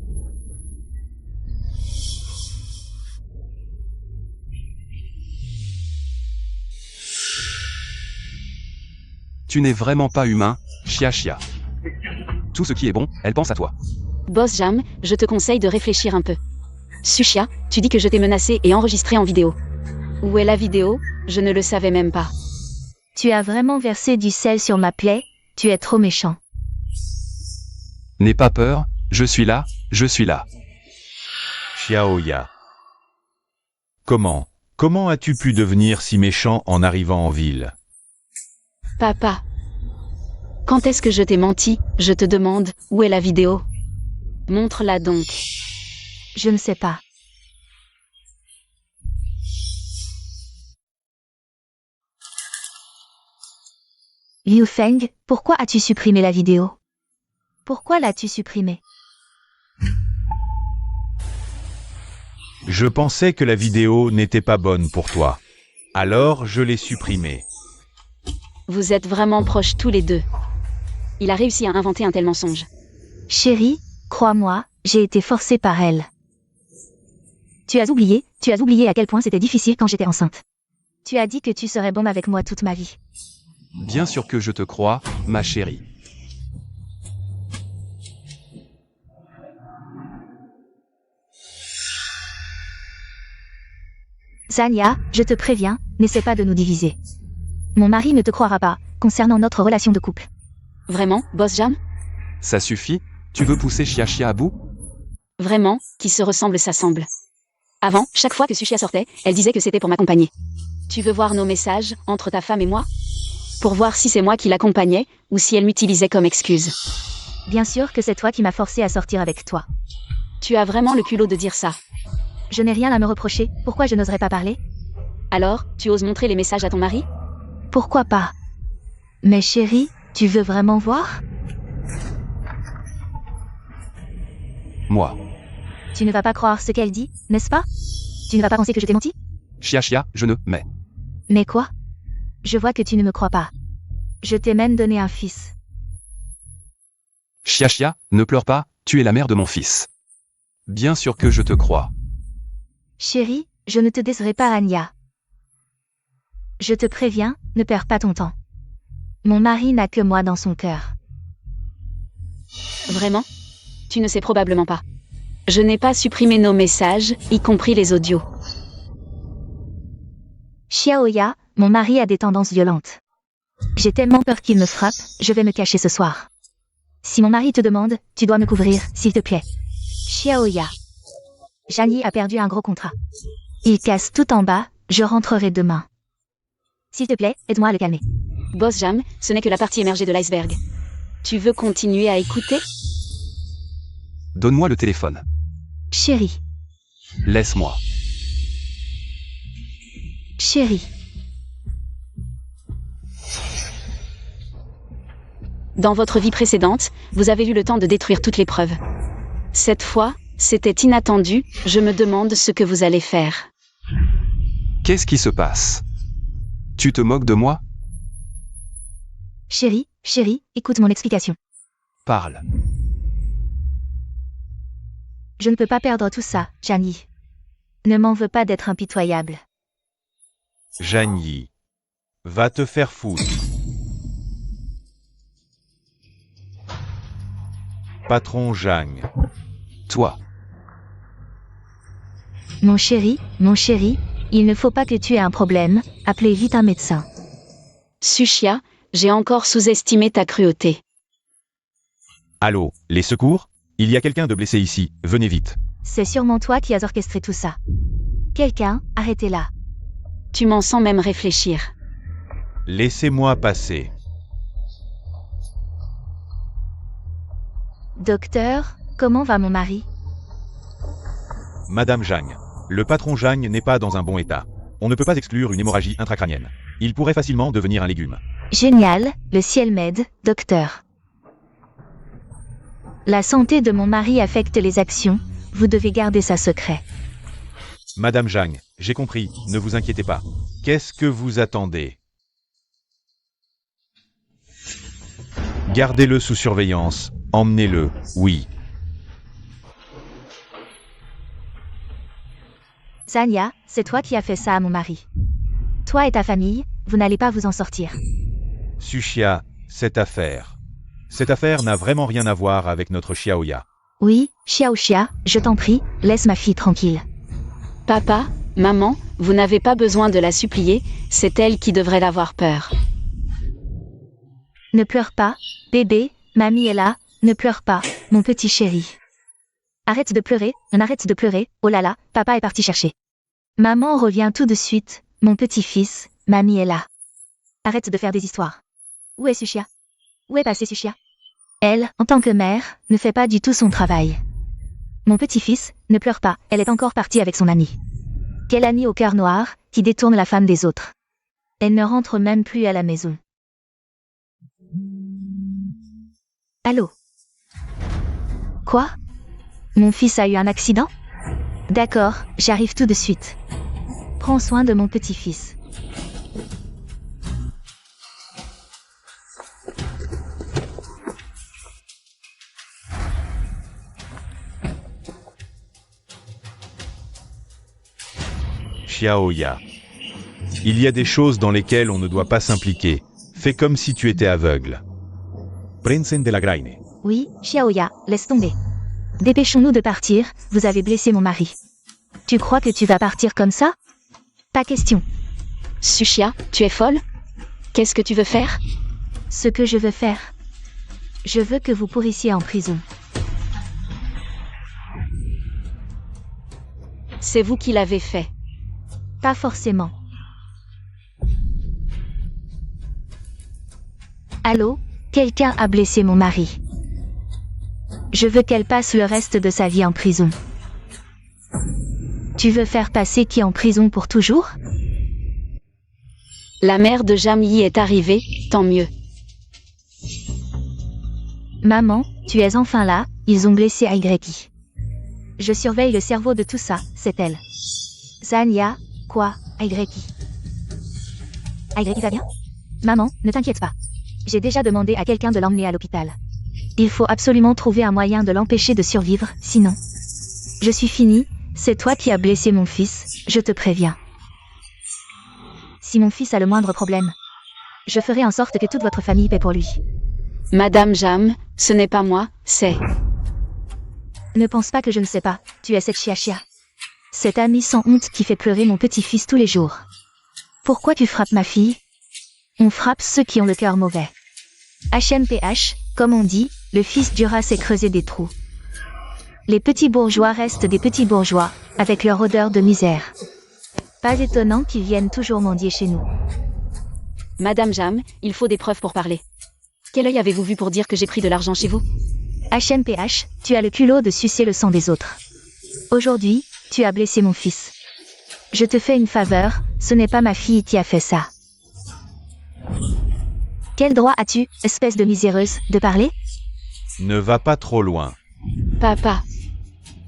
Tu n'es vraiment pas humain, Chia. Tout ce qui est bon, elle pense à toi. Boss Jam, je te conseille de réfléchir un peu. Sushia, tu dis que je t'ai menacé et enregistré en vidéo. Où est la vidéo? Je ne le savais même pas. Tu as vraiment versé du sel sur ma plaie, tu es trop méchant. N'aie pas peur, je suis là. Xiaoya. Comment as-tu pu devenir si méchant en arrivant en ville? Papa. Quand est-ce que je t'ai menti? Je te demande, où est la vidéo? Montre-la donc. Je ne sais pas. Liu Feng, pourquoi as-tu supprimé la vidéo? Pourquoi l'as-tu supprimée? Je pensais que la vidéo n'était pas bonne pour toi. Alors je l'ai supprimée. Vous êtes vraiment proches tous les deux. Il a réussi à inventer un tel mensonge. Chérie, crois-moi, j'ai été forcée par elle. Tu as oublié à quel point c'était difficile quand j'étais enceinte. Tu as dit que tu serais bonne avec moi toute ma vie. Bien sûr que je te crois, ma chérie. Zhang, je te préviens, n'essaie pas de nous diviser. Mon mari ne te croira pas, concernant notre relation de couple. Vraiment, Boss Jam? Ça suffit? Tu veux pousser Chia à bout? Vraiment, qui se ressemble s'assemble. Avant, chaque fois que Sushia sortait, elle disait que c'était pour m'accompagner. Tu veux voir nos messages, entre ta femme et moi? Pour voir si c'est moi qui l'accompagnais, ou si elle m'utilisait comme excuse. Bien sûr que c'est toi qui m'as forcé à sortir avec toi. Tu as vraiment le culot de dire ça. Je n'ai rien à me reprocher, pourquoi je n'oserais pas parler? Alors, tu oses montrer les messages à ton mari? Pourquoi pas? Mais chérie, tu veux vraiment voir? Moi. Tu ne vas pas croire ce qu'elle dit, n'est-ce pas? Tu ne vas pas penser que je t'ai menti? Chia, je ne, mais... Mais quoi? Je vois que tu ne me crois pas. Je t'ai même donné un fils. Chia, ne pleure pas, tu es la mère de mon fils. Bien sûr que je te crois. Chérie, je ne te décerai pas, Anya. Je te préviens, ne perds pas ton temps. Mon mari n'a que moi dans son cœur. Vraiment? Tu ne sais probablement pas. Je n'ai pas supprimé nos messages, y compris les audios. Xiaoya, mon mari a des tendances violentes. J'ai tellement peur qu'il me frappe, je vais me cacher ce soir. Si mon mari te demande, tu dois me couvrir, s'il te plaît. Xiaoya. Jani a perdu un gros contrat. Il casse tout en bas, je rentrerai demain. S'il te plaît, aide-moi à le calmer. Boss Jam, ce n'est que la partie émergée de l'iceberg. Tu veux continuer à écouter? Donne-moi le téléphone. Chérie. Laisse-moi. Chérie. Dans votre vie précédente, vous avez eu le temps de détruire toutes les preuves. Cette fois, c'était inattendu, je me demande ce que vous allez faire. Qu'est-ce qui se passe? Tu te moques de moi? Chérie, écoute mon explication. Parle. Je ne peux pas perdre tout ça, Jani. Ne m'en veux pas d'être impitoyable. Jani. Va te faire foutre. Patron Jang. Toi. Mon chéri, il ne faut pas que tu aies un problème, appelez vite un médecin. Sushia, j'ai encore sous-estimé ta cruauté. Allô, les secours? Il y a quelqu'un de blessé ici, venez vite. C'est sûrement toi qui as orchestré tout ça. Quelqu'un, arrêtez-la. Tu m'en sens même réfléchir. Laissez-moi passer. Docteur, comment va mon mari? Madame Jang. Le patron Jang n'est pas dans un bon état. On ne peut pas exclure une hémorragie intracrânienne. Il pourrait facilement devenir un légume. Génial, le ciel m'aide, docteur. La santé de mon mari affecte les actions, vous devez garder ça secret. Madame Jang, j'ai compris, ne vous inquiétez pas. Qu'est-ce que vous attendez? Gardez-le sous surveillance, emmenez-le, oui. Zania, c'est toi qui as fait ça à mon mari. Toi et ta famille, vous n'allez pas vous en sortir. Sushia, cette affaire n'a vraiment rien à voir avec notre Xiaoya. Oui, Xiaoxia, je t'en prie, laisse ma fille tranquille. Papa, maman, vous n'avez pas besoin de la supplier, c'est elle qui devrait avoir peur. Ne pleure pas, bébé, mamie est là, ne pleure pas, mon petit chéri. Arrête de pleurer, oh là là, papa est parti chercher. Maman revient tout de suite, mon petit-fils, mamie est là. Arrête de faire des histoires. Où est Sushia? Où est passée Sushia? Elle, en tant que mère, ne fait pas du tout son travail. Mon petit-fils, ne pleure pas, elle est encore partie avec son ami. Quel ami au cœur noir, qui détourne la femme des autres. Elle ne rentre même plus à la maison. Allô? Quoi? Mon fils a eu un accident? D'accord, j'arrive tout de suite. Prends soin de mon petit-fils. Xiaoya. Il y a des choses dans lesquelles on ne doit pas s'impliquer. Fais comme si tu étais aveugle. Prensen de la graine. Oui, Xiaoya, laisse tomber. Dépêchons-nous de partir, vous avez blessé mon mari. Tu crois que tu vas partir comme ça? Pas question. Sushia, tu es folle? Qu'est-ce que tu veux faire? Ce que je veux faire. Je veux que vous pourrissiez en prison. C'est vous qui l'avez fait. Pas forcément. Allô? Quelqu'un a blessé mon mari. Je veux qu'elle passe le reste de sa vie en prison. Tu veux faire passer qui en prison pour toujours? La mère de Jamyi est arrivée, tant mieux. Maman, tu es enfin là, ils ont blessé Aigreki. Je surveille le cerveau de tout ça, c'est elle. Zania, quoi, Aigreki? il va bien? Maman, ne t'inquiète pas. J'ai déjà demandé à quelqu'un de l'emmener à l'hôpital. Il faut absolument trouver un moyen de l'empêcher de survivre, sinon... Je suis finie, c'est toi qui as blessé mon fils, je te préviens. Si mon fils a le moindre problème, je ferai en sorte que toute votre famille paie pour lui. Madame Jam, ce n'est pas moi, c'est... Ne pense pas que je ne sais pas, tu es cette Chia. Cette amie sans honte qui fait pleurer mon petit-fils tous les jours. Pourquoi tu frappes ma fille? On frappe ceux qui ont le cœur mauvais. HMPH, comme on dit, le fils du rat s'est creusé des trous. Les petits bourgeois restent des petits bourgeois, avec leur odeur de misère. Pas étonnant qu'ils viennent toujours mendier chez nous. Madame Jam, il faut des preuves pour parler. Quel œil avez-vous vu pour dire que j'ai pris de l'argent chez vous? HMPH, tu as le culot de sucer le sang des autres. Aujourd'hui, tu as blessé mon fils. Je te fais une faveur, ce n'est pas ma fille qui a fait ça. Quel droit as-tu, espèce de miséreuse, de parler? Ne va pas trop loin. Papa,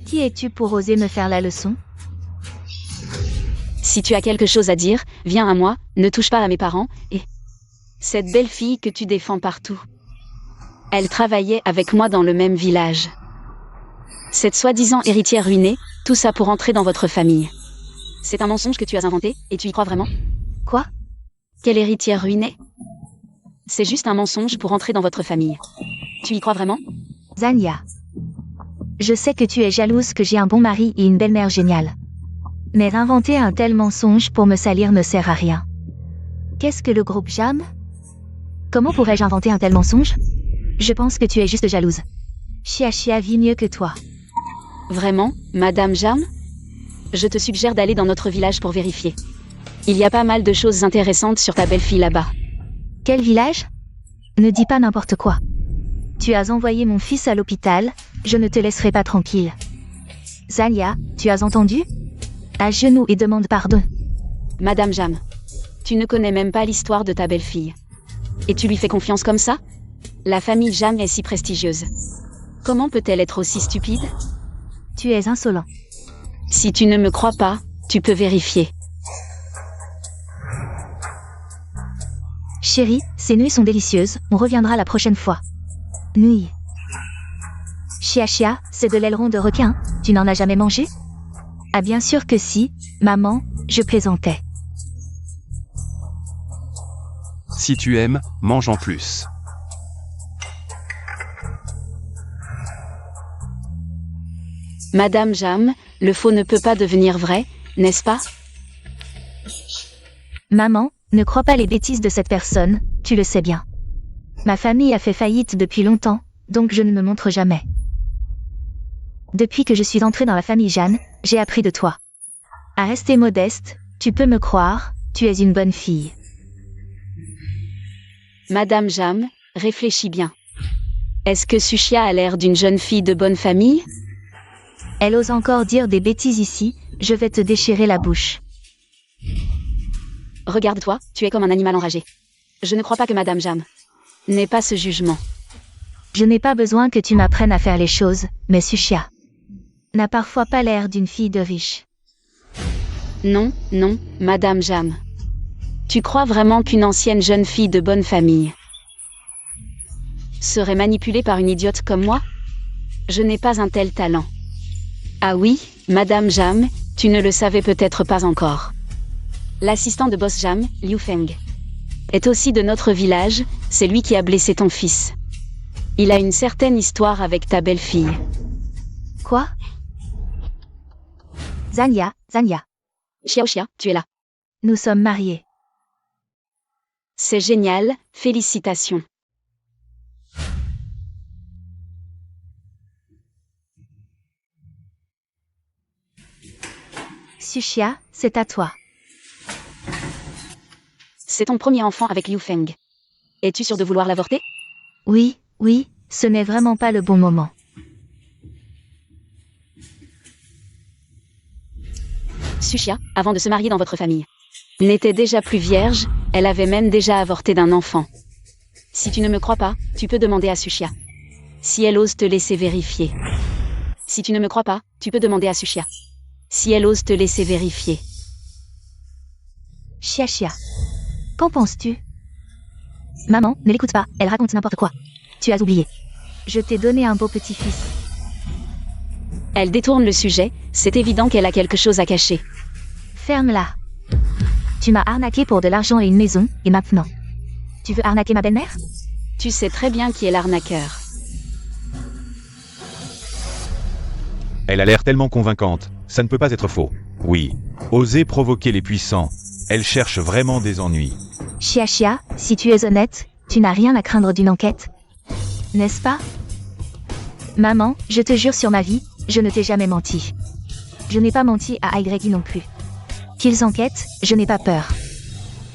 Qui es-tu pour oser me faire la leçon? si tu as quelque chose à dire, viens à moi, ne touche pas à mes parents, et... Cette belle fille que tu défends partout. Elle travaillait avec moi dans le même village. Cette soi-disant héritière ruinée, tout ça pour entrer dans votre famille. C'est un mensonge que tu as inventé, et tu y crois vraiment? Quoi? Quelle héritière ruinée? C'est juste un mensonge pour entrer dans votre famille. Tu y crois vraiment? Zania. Je sais que tu es jalouse que j'ai un bon mari et une belle-mère géniale. Mais inventer un tel mensonge pour me salir ne sert à rien. Qu'est-ce que le groupe Jam? Comment pourrais-je inventer un tel mensonge? Je pense que tu es juste jalouse. Chia vit mieux que toi. Vraiment, Madame Jam? Je te suggère d'aller dans notre village pour vérifier. Il y a pas mal de choses intéressantes sur ta belle-fille là-bas. Quel village? Ne dis pas n'importe quoi. Tu as envoyé mon fils à l'hôpital, je ne te laisserai pas tranquille. Zania, tu as entendu? À genoux et demande pardon. Madame Jam, tu ne connais même pas l'histoire de ta belle-fille. Et tu lui fais confiance comme ça? La famille Jam est si prestigieuse. Comment peut-elle être aussi stupide? Tu es insolent. Si tu ne me crois pas, tu peux vérifier. Chérie, ces nouilles sont délicieuses, on reviendra la prochaine fois. Nouilles. Chia, c'est de l'aileron de requin, tu n'en as jamais mangé? Ah bien sûr que si, maman, je plaisantais. Si tu aimes, mange en plus. Madame Jam, le faux ne peut pas devenir vrai, n'est-ce pas? Maman, ne crois pas les bêtises de cette personne, tu le sais bien. Ma famille a fait faillite depuis longtemps, donc je ne me montre jamais. Depuis que je suis entrée dans la famille Jeanne, j'ai appris de toi. À rester modeste, tu peux me croire, tu es une bonne fille. Madame Jam, réfléchis bien. Est-ce que Sushia a l'air d'une jeune fille de bonne famille? Elle ose encore dire des bêtises ici, je vais te déchirer la bouche. Regarde-toi, tu es comme un animal enragé. Je ne crois pas que Madame Jam n'ait pas ce jugement. Je n'ai pas besoin que tu m'apprennes à faire les choses, mais Sushia n'a parfois pas l'air d'une fille de riche. Non, Madame Jam. Tu crois vraiment qu'une ancienne jeune fille de bonne famille serait manipulée par une idiote comme moi? Je n'ai pas un tel talent. Ah oui, Madame Jam, tu ne le savais peut-être pas encore. L'assistant de Boss Jam, Liu Feng, est aussi de notre village, c'est lui qui a blessé ton fils. Il a une certaine histoire avec ta belle-fille. Quoi? Zania. Xiao, tu es là. Nous sommes mariés. C'est génial, félicitations. Sushia, c'est à toi. C'est ton premier enfant avec Liu Feng. Es-tu sûr de vouloir l'avorter? Oui, ce n'est vraiment pas le bon moment. Sushia, avant de se marier dans votre famille, n'était déjà plus vierge, elle avait même déjà avorté d'un enfant. Si tu ne me crois pas, tu peux demander à Sushia. Si elle ose te laisser vérifier. Si tu ne me crois pas, tu peux demander à Sushia. Si elle ose te laisser vérifier. Chia. Qu'en penses-tu? Maman, ne l'écoute pas, elle raconte n'importe quoi. Tu as oublié. Je t'ai donné un beau petit-fils. Elle détourne le sujet, c'est évident qu'elle a quelque chose à cacher. Ferme-la. Tu m'as arnaqué pour de l'argent et une maison, et maintenant? Tu veux arnaquer ma belle-mère? Tu sais très bien qui est l'arnaqueur. Elle a l'air tellement convaincante, ça ne peut pas être faux. Oui. Oser provoquer les puissants. Elle cherche vraiment des ennuis. Chia, si tu es honnête, tu n'as rien à craindre d'une enquête. N'est-ce pas? Maman, je te jure sur ma vie, je ne t'ai jamais menti. Je n'ai pas menti à YI non plus. Qu'ils enquêtent, je n'ai pas peur.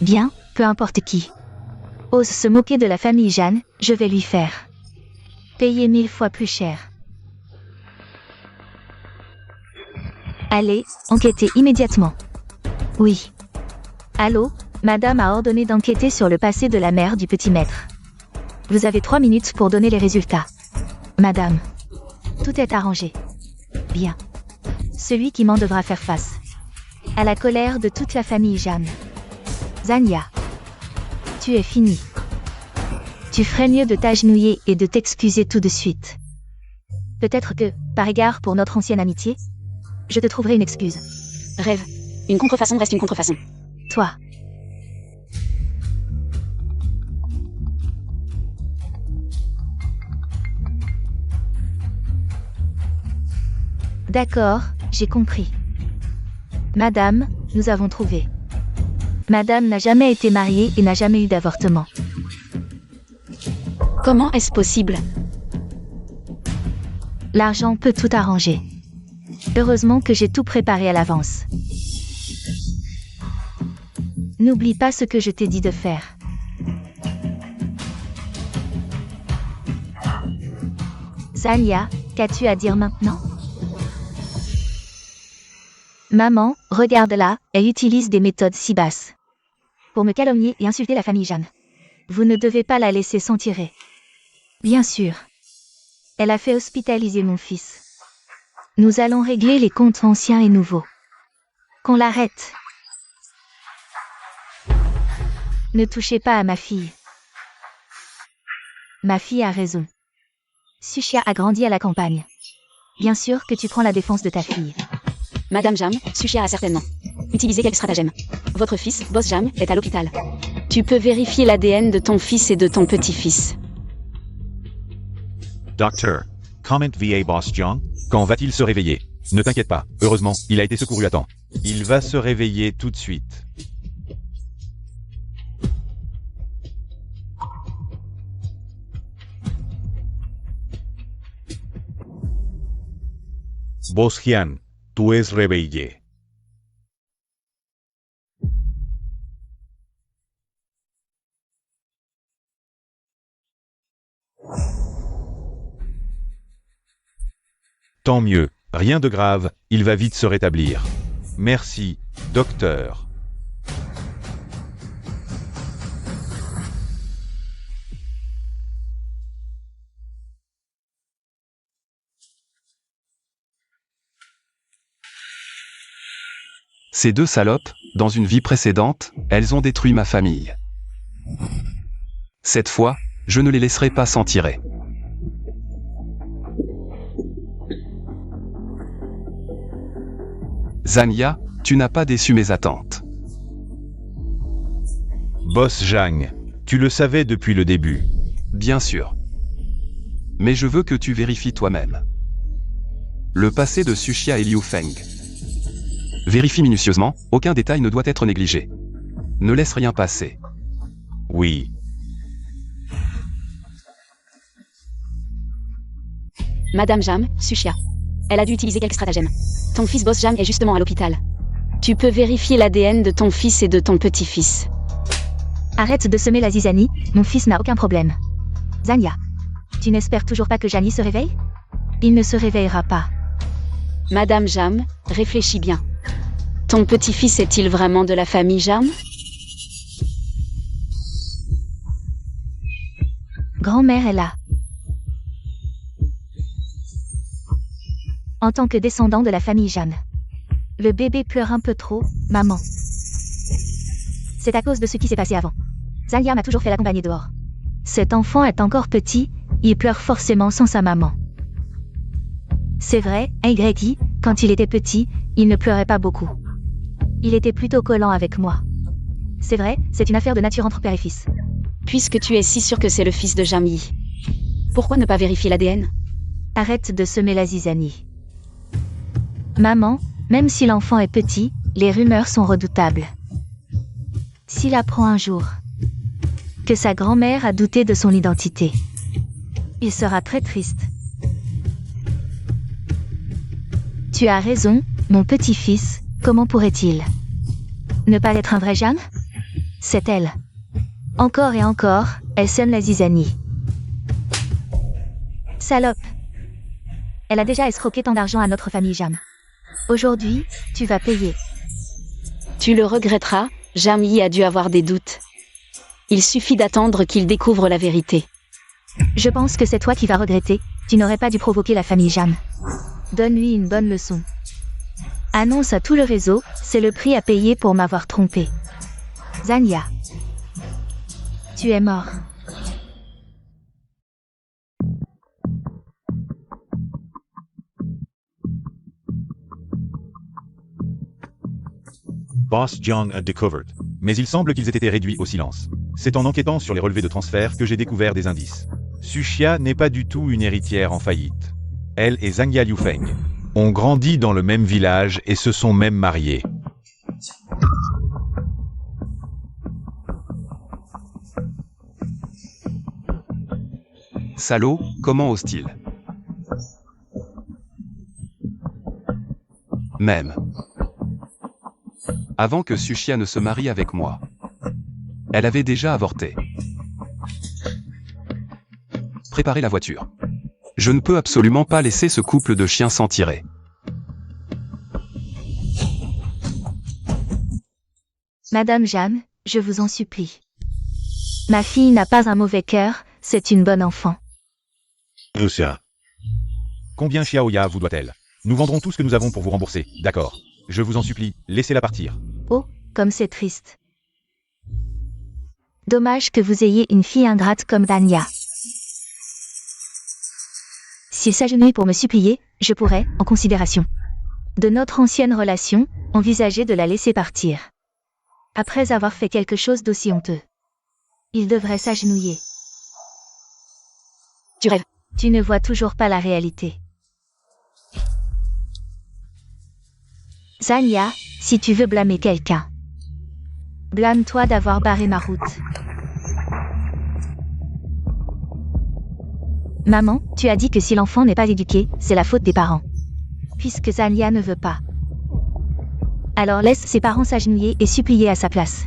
Bien, peu importe qui. Ose se moquer de la famille Jeanne, je vais lui faire payer 1000 fois plus cher. Allez, enquêtez immédiatement. Oui. Allô, madame a ordonné d'enquêter sur le passé de la mère du petit maître. Vous avez 3 minutes pour donner les résultats. Madame. Tout est arrangé. Bien. Celui qui m'en devra faire face à la colère de toute la famille Jeanne. Zania. Tu es fini. Tu ferais mieux de t'agenouiller et de t'excuser tout de suite. Peut-être que, par égard pour notre ancienne amitié, je te trouverai une excuse. Rêve. Une contrefaçon reste une contrefaçon. Toi. D'accord, j'ai compris. Madame, nous avons trouvé. Madame n'a jamais été mariée et n'a jamais eu d'avortement. Comment est-ce possible? L'argent peut tout arranger. Heureusement que j'ai tout préparé à l'avance. N'oublie pas ce que je t'ai dit de faire. Zania, qu'as-tu à dire maintenant? Maman, regarde-la, elle utilise des méthodes si basses. Pour me calomnier et insulter la famille Jeanne. Vous ne devez pas la laisser s'en tirer. Bien sûr. Elle a fait hospitaliser mon fils. Nous allons régler les comptes anciens et nouveaux. Qu'on l'arrête. Ne touchez pas à ma fille. Ma fille a raison. Sushia a grandi à la campagne. Bien sûr que tu prends la défense de ta fille. Madame Jam, Sushia a certainement utilisé quel stratagème? Votre fils, Boss Jam, est à l'hôpital. Tu peux vérifier l'ADN de ton fils et de ton petit-fils. Docteur, comment va Boss Jang? Quand va-t-il se réveiller? Ne t'inquiète pas, heureusement, il a été secouru à temps. Il va se réveiller tout de suite. Boss Hyun, tu es réveillé. Tant mieux, rien de grave, il va vite se rétablir. Merci, docteur. Ces deux salopes, dans une vie précédente, elles ont détruit ma famille. Cette fois, je ne les laisserai pas s'en tirer. Zania, tu n'as pas déçu mes attentes. Boss Jang, tu le savais depuis le début. Bien sûr. Mais je veux que tu vérifies toi-même. Le passé de Sushia et Liu Feng. Vérifie minutieusement, aucun détail ne doit être négligé. Ne laisse rien passer. Oui. Madame Jam, Sushia. Elle a dû utiliser quelques stratagèmes. Ton fils Boss Jam est justement à l'hôpital. Tu peux vérifier l'ADN de ton fils et de ton petit-fils. Arrête de semer la zizanie, mon fils n'a aucun problème. Zania. Tu n'espères toujours pas que Jani se réveille? Il ne se réveillera pas. Madame Jam, réfléchis bien. Ton petit-fils est-il vraiment de la famille Jam? Grand-mère est là. En tant que descendant de la famille Jeanne. Le bébé pleure un peu trop, maman. C'est à cause de ce qui s'est passé avant. Zanya m'a toujours fait l'accompagner dehors. Cet enfant est encore petit, il pleure forcément sans sa maman. C'est vrai, YI, quand il était petit, il ne pleurait pas beaucoup. Il était plutôt collant avec moi. C'est vrai, c'est une affaire de nature entre père et fils. Puisque tu es si sûr que c'est le fils de Jamie, pourquoi ne pas vérifier l'ADN? Arrête de semer la zizanie. Maman, même si l'enfant est petit, les rumeurs sont redoutables. S'il apprend un jour que sa grand-mère a douté de son identité, il sera très triste. Tu as raison, mon petit-fils, comment pourrait-il ne pas être un vrai Jeanne? C'est elle. Encore et encore, elle sème la zizanie. Salope. Elle a déjà escroqué tant d'argent à notre famille, Jeanne. Aujourd'hui, tu vas payer. Tu le regretteras, Jamie a dû avoir des doutes. Il suffit d'attendre qu'il découvre la vérité. Je pense que c'est toi qui vas regretter, tu n'aurais pas dû provoquer la famille Jeanne. Donne-lui une bonne leçon. Annonce à tout le réseau, c'est le prix à payer pour m'avoir trompé. Zanya. Tu es mort. Boss Jiang a discovered. Mais il semble qu'ils aient été réduits au silence. C'est en enquêtant sur les relevés de transfert que j'ai découvert des indices. Suxia n'est pas du tout une héritière en faillite. Elle et Zhangya Liufeng ont grandi dans le même village et se sont même mariés. Salaud, comment ose-t-il? Même. Avant que Suxia ne se marie avec moi, elle avait déjà avorté. Préparez la voiture. Je ne peux absolument pas laisser ce couple de chiens s'en tirer. Madame Jeanne, je vous en supplie. Ma fille n'a pas un mauvais cœur, c'est une bonne enfant. Lucia. Combien Xiaoya vous doit-elle? Nous vendrons tout ce que nous avons pour vous rembourser, d'accord. Je vous en supplie, laissez-la partir. Oh, comme c'est triste. Dommage que vous ayez une fille ingrate comme Dania. S'il s'agenouille pour me supplier, je pourrais, en considération de notre ancienne relation, envisager de la laisser partir. Après avoir fait quelque chose d'aussi honteux. Il devrait s'agenouiller. Tu rêves. Tu ne vois toujours pas la réalité. Zanya, si tu veux blâmer quelqu'un, blâme-toi d'avoir barré ma route. Maman, tu as dit que si l'enfant n'est pas éduqué, c'est la faute des parents. Puisque Zanya ne veut pas. Alors laisse ses parents s'agenouiller et supplier à sa place.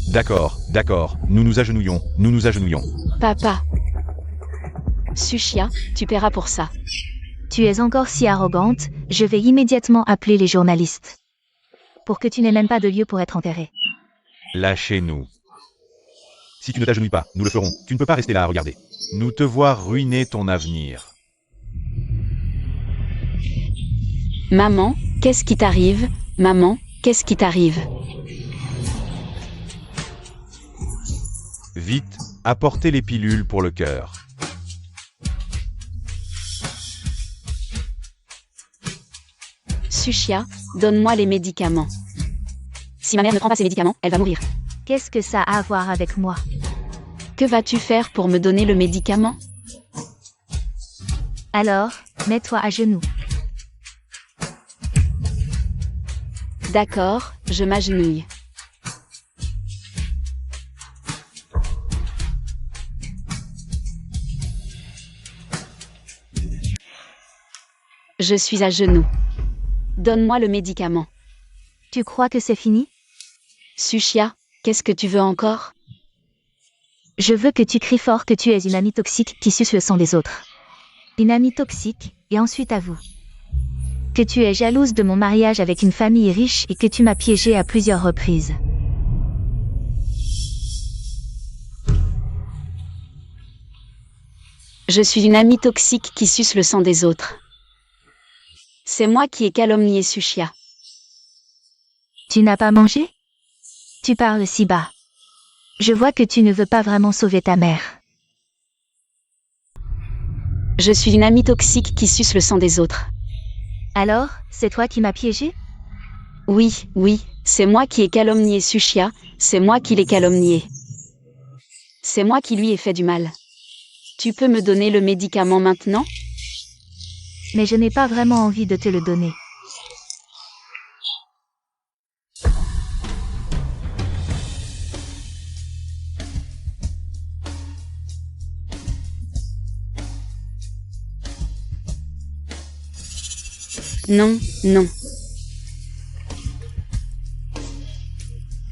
D'accord, d'accord, nous nous agenouillons, nous nous agenouillons. Papa. Suxia, tu paieras pour ça. Tu es encore si arrogante, je vais immédiatement appeler les journalistes. Pour que tu n'aies même pas de lieu pour être enterré. Lâchez-nous. Si tu ne t'agenouilles pas, nous le ferons. Tu ne peux pas rester là à regarder. Nous te voir ruiner ton avenir. Maman, qu'est-ce qui t'arrive? Maman, qu'est-ce qui t'arrive? Vite, apportez les pilules pour le cœur. Suxia, donne-moi les médicaments. Si ma mère ne prend pas ses médicaments, elle va mourir. Qu'est-ce que ça a à voir avec moi? Que vas-tu faire pour me donner le médicament? Alors, mets-toi à genoux. D'accord, je m'agenouille. Je suis à genoux. Donne-moi le médicament. Tu crois que c'est fini? Suxia, qu'est-ce que tu veux encore? Je veux que tu cries fort que tu es une amie toxique qui suce le sang des autres. Une amie toxique, et ensuite avoue que tu es jalouse de mon mariage avec une famille riche et que tu m'as piégée à plusieurs reprises. Je suis une amie toxique qui suce le sang des autres. C'est moi qui ai calomnié Suxia. Tu n'as pas mangé? Tu parles si bas. Je vois que tu ne veux pas vraiment sauver ta mère. Je suis une amie toxique qui suce le sang des autres. Alors, c'est toi qui m'as piégé? Oui, oui, c'est moi qui ai calomnié Sushia, c'est moi qui l'ai calomnié. C'est moi qui lui ai fait du mal. Tu peux me donner le médicament maintenant? Mais je n'ai pas vraiment envie de te le donner. Non, non.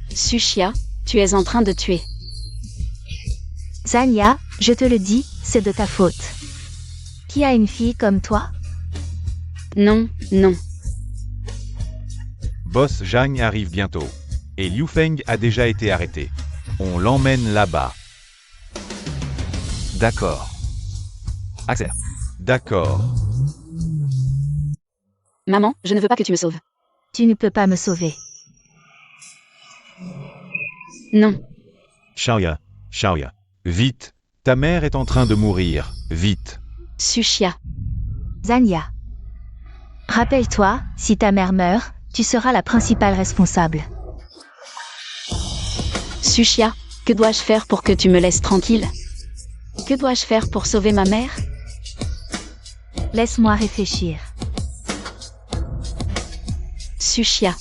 Sushia, tu es en train de tuer. Zanya, je te le dis, c'est de ta faute. Qui a une fille comme toi? Non, non. Boss Zhang arrive bientôt. Et Liu Feng a déjà été arrêté. On l'emmène là-bas. D'accord. Axel. D'accord. Maman, je ne veux pas que tu me sauves. Tu ne peux pas me sauver. Non. Xiaoya. Xiaoya. Vite. Ta mère est en train de mourir. Vite. Sushia. Zanya. Rappelle-toi, si ta mère meurt, tu seras la principale responsable. Sushia, que dois-je faire pour que tu me laisses tranquille? Que dois-je faire pour sauver ma mère? Laisse-moi réfléchir. Sushia.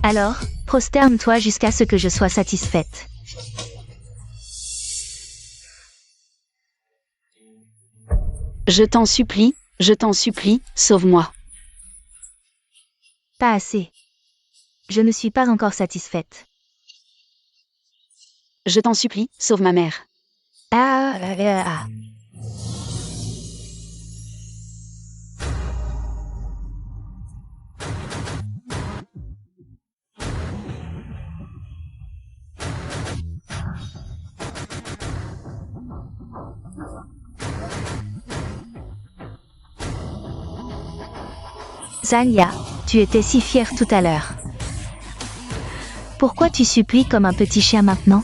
Alors, prosterne-toi jusqu'à ce que je sois satisfaite. Je t'en supplie, sauve-moi. Pas assez. Je ne suis pas encore satisfaite. Je t'en supplie, sauve ma mère. Ah. Zanya, tu étais si fière tout à l'heure. Pourquoi tu supplies comme un petit chien maintenant?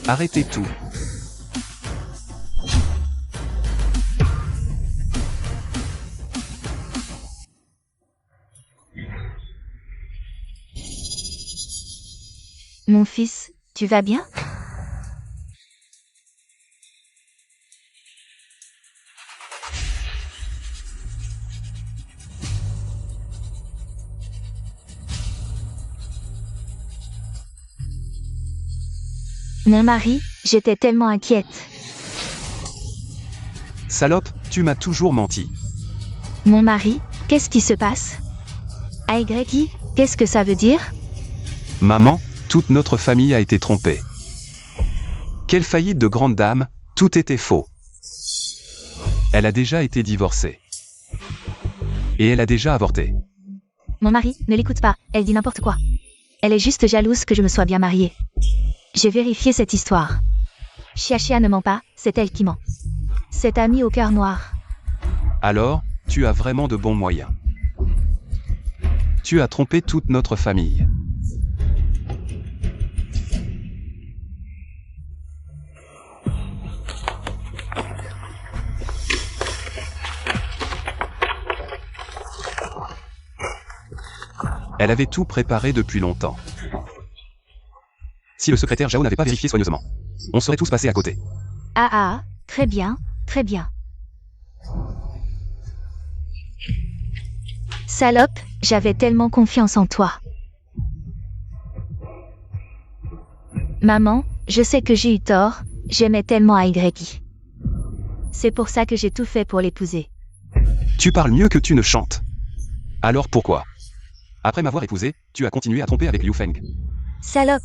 Arrêtez tout. Mon fils, tu vas bien? Mon mari, j'étais tellement inquiète. Salope, tu m'as toujours menti. Mon mari, qu'est-ce qui se passe? Aigreki, qu'est-ce que ça veut dire? Maman, toute notre famille a été trompée. Quelle faillite de grande dame, tout était faux. Elle a déjà été divorcée. Et elle a déjà avorté. Mon mari, ne l'écoute pas, elle dit n'importe quoi. Elle est juste jalouse que je me sois bien mariée. J'ai vérifié cette histoire. Chia ne ment pas, c'est elle qui ment. Cette amie au cœur noir. Alors, tu as vraiment de bons moyens. Tu as trompé toute notre famille. Elle avait tout préparé depuis longtemps. Si le secrétaire Zhao n'avait pas vérifié soigneusement, on serait tous passés à côté. Très bien, très bien. Salope, j'avais tellement confiance en toi. Maman, je sais que j'ai eu tort, j'aimais tellement Aigreki. C'est pour ça que j'ai tout fait pour l'épouser. Tu parles mieux que tu ne chantes. Alors pourquoi? Après m'avoir épousé, tu as continué à tromper avec Liu Feng. Salope!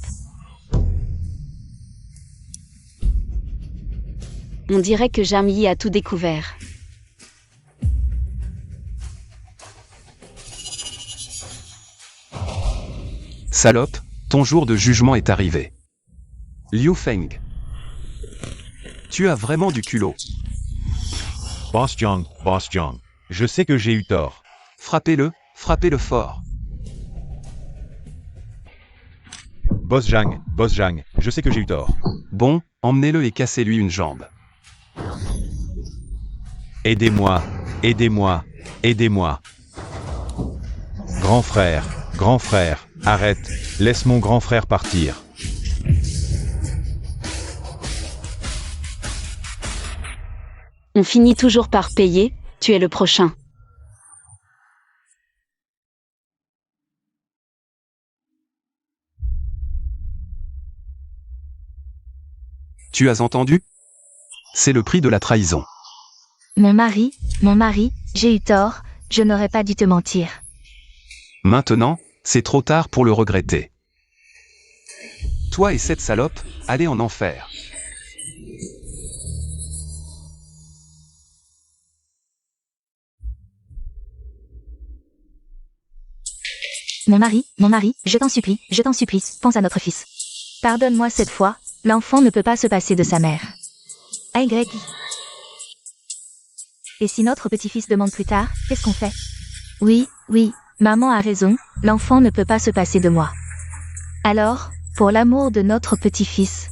On dirait que Jamyi a tout découvert. Salope, ton jour de jugement est arrivé. Liu Feng. Tu as vraiment du culot. Boss Zhang, je sais que j'ai eu tort. Frappez-le, Frappez-le fort. Boss Jang, je sais que j'ai eu tort. Bon, emmenez-le et cassez-lui une jambe. Aidez-moi, aidez-moi, aidez-moi. Grand frère, arrête, laisse mon grand frère partir. On finit toujours par payer, tu es le prochain. Tu as entendu? C'est le prix de la trahison. Mon mari, j'ai eu tort, je n'aurais pas dû te mentir. Maintenant, c'est trop tard pour le regretter. Toi et cette salope, allez en enfer. Mon mari, je t'en supplie, pense à notre fils. Pardonne-moi cette fois, l'enfant ne peut pas se passer de sa mère. Y. Et si notre petit-fils demande plus tard, qu'est-ce qu'on fait? Oui, maman a raison, l'enfant ne peut pas se passer de moi. Alors, pour l'amour de notre petit-fils,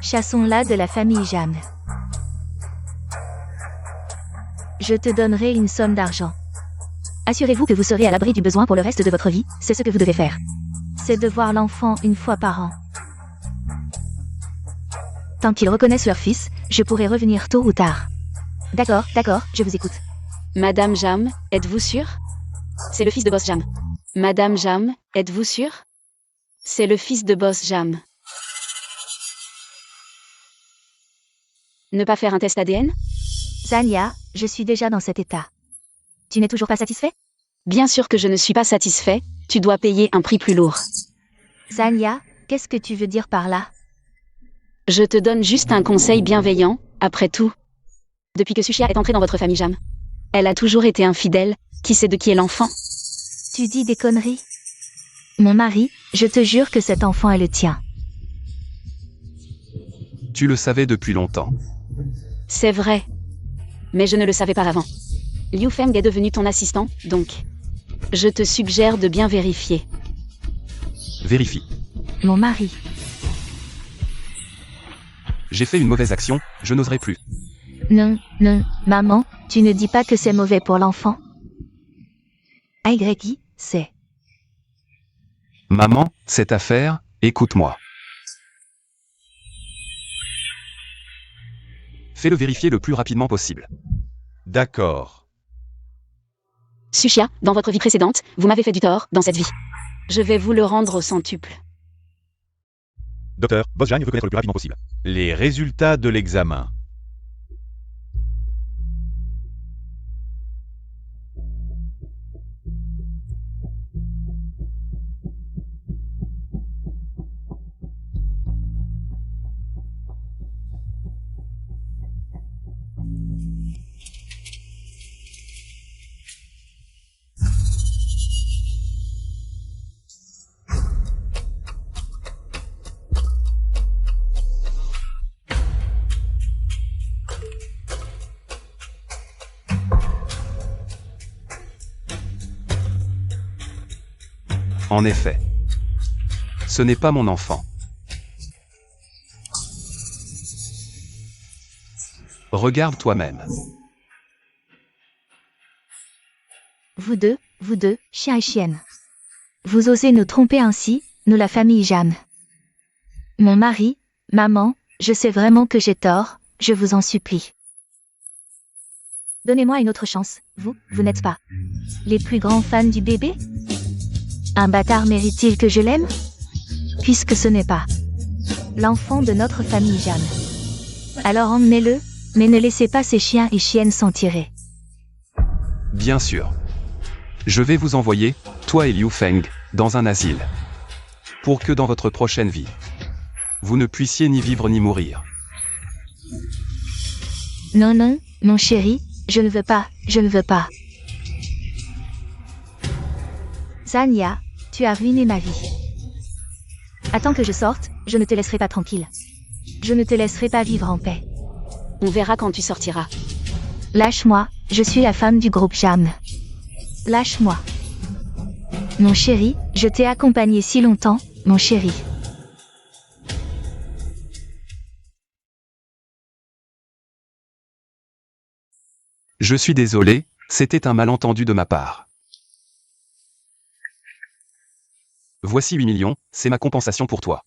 chassons-la de la famille Jeanne. Je te donnerai une somme d'argent. Assurez-vous que vous serez à l'abri du besoin pour le reste de votre vie, c'est ce que vous devez faire. C'est de voir l'enfant une fois par an. Tant qu'ils reconnaissent leur fils, je pourrai revenir tôt ou tard. D'accord, je vous écoute. Madame Jam, êtes-vous sûre? C'est le fils de Boss Jam. Madame Jam, êtes-vous sûre? C'est le fils de Boss Jam. Ne pas faire un test ADN? Zania, je suis déjà dans cet état. Tu n'es toujours pas satisfait? Bien sûr que je ne suis pas satisfait, tu dois payer un prix plus lourd. Zania, qu'est-ce que tu veux dire par là? Je te donne juste un conseil bienveillant, après tout. Depuis que Sushia est entrée dans votre famille Jam, elle a toujours été infidèle, qui sait de qui est l'enfant? Tu dis des conneries. Mon mari, je te jure que cet enfant est le tien. Tu le savais depuis longtemps. C'est vrai. Mais je ne le savais pas avant. Liu Feng est devenu ton assistant, donc. Je te suggère de bien vérifier. Vérifie. Mon mari. J'ai fait une mauvaise action, je n'oserai plus. Non, maman, tu ne dis pas que c'est mauvais pour l'enfant. Y, c'est. Maman, cette affaire, écoute-moi. Fais-le vérifier le plus rapidement possible. D'accord. Sushia, dans votre vie précédente, vous m'avez fait du tort, dans cette vie. Je vais vous le rendre au centuple. Docteur, Boss Jang veut connaître le plus rapidement possible. Les résultats de l'examen. En effet. Ce n'est pas mon enfant. Regarde toi-même. Vous deux, chien et chienne. Vous osez nous tromper ainsi, nous la famille Jeanne. Mon mari, maman, je sais vraiment que j'ai tort, je vous en supplie. Donnez-moi une autre chance, vous n'êtes pas les plus grands fans du bébé? Un bâtard mérite-t-il que je l'aime? Puisque ce n'est pas l'enfant de notre famille Jeanne. Alors emmenez-le, mais ne laissez pas ces chiens et chiennes s'en tirer. Bien sûr. Je vais vous envoyer, toi et Liu Feng, dans un asile. Pour que dans votre prochaine vie, vous ne puissiez ni vivre ni mourir. Non, mon chéri, je ne veux pas. Zania, tu as ruiné ma vie. Attends que je sorte, je ne te laisserai pas tranquille. Je ne te laisserai pas vivre en paix. On verra quand tu sortiras. Lâche-moi, je suis la femme du groupe Jam. Lâche-moi. Mon chéri, je t'ai accompagné si longtemps, mon chéri. Je suis désolé, c'était un malentendu de ma part. Voici 8 millions, c'est ma compensation pour toi.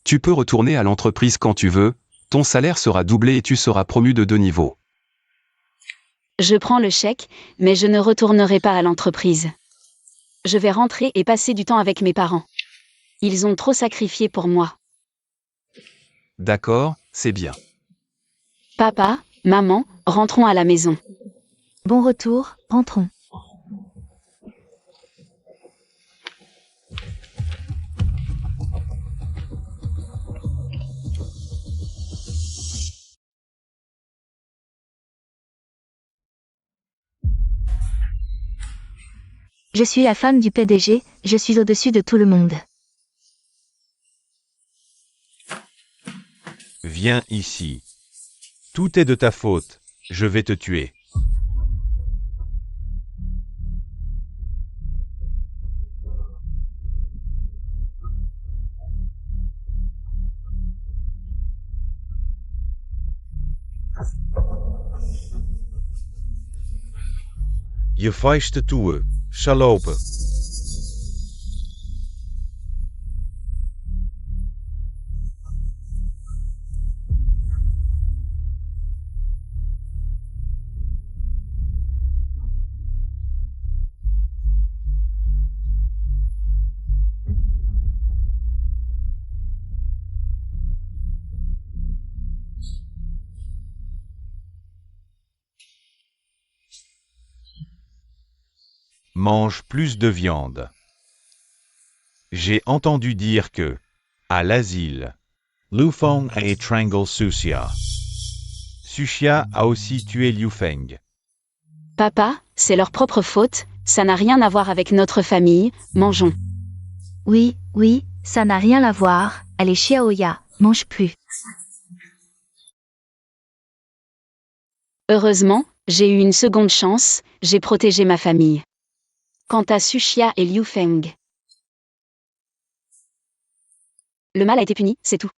Tu peux retourner à l'entreprise quand tu veux, ton salaire sera doublé et tu seras promu de 2 niveaux. Je prends le chèque, mais je ne retournerai pas à l'entreprise. Je vais rentrer et passer du temps avec mes parents. Ils ont trop sacrifié pour moi. D'accord, c'est bien. Papa, maman, rentrons à la maison. Bon retour, rentrons. Je suis la femme du PDG, je suis au-dessus de tout le monde. Viens ici. Tout est de ta faute. Je vais te tuer. Je feiste toe. Salope. Mange plus de viande. J'ai entendu dire que, à l'asile, Liu Feng a étranglé Suxia. Suxia a aussi tué Liu Feng. Papa, c'est leur propre faute, ça n'a rien à voir avec notre famille, mangeons. Oui, oui, ça n'a rien à voir, allez Xiaoya, mange plus. Heureusement, j'ai eu une seconde chance, j'ai protégé ma famille. Quant à Suxia et Liu Feng, le mal a été puni, c'est tout.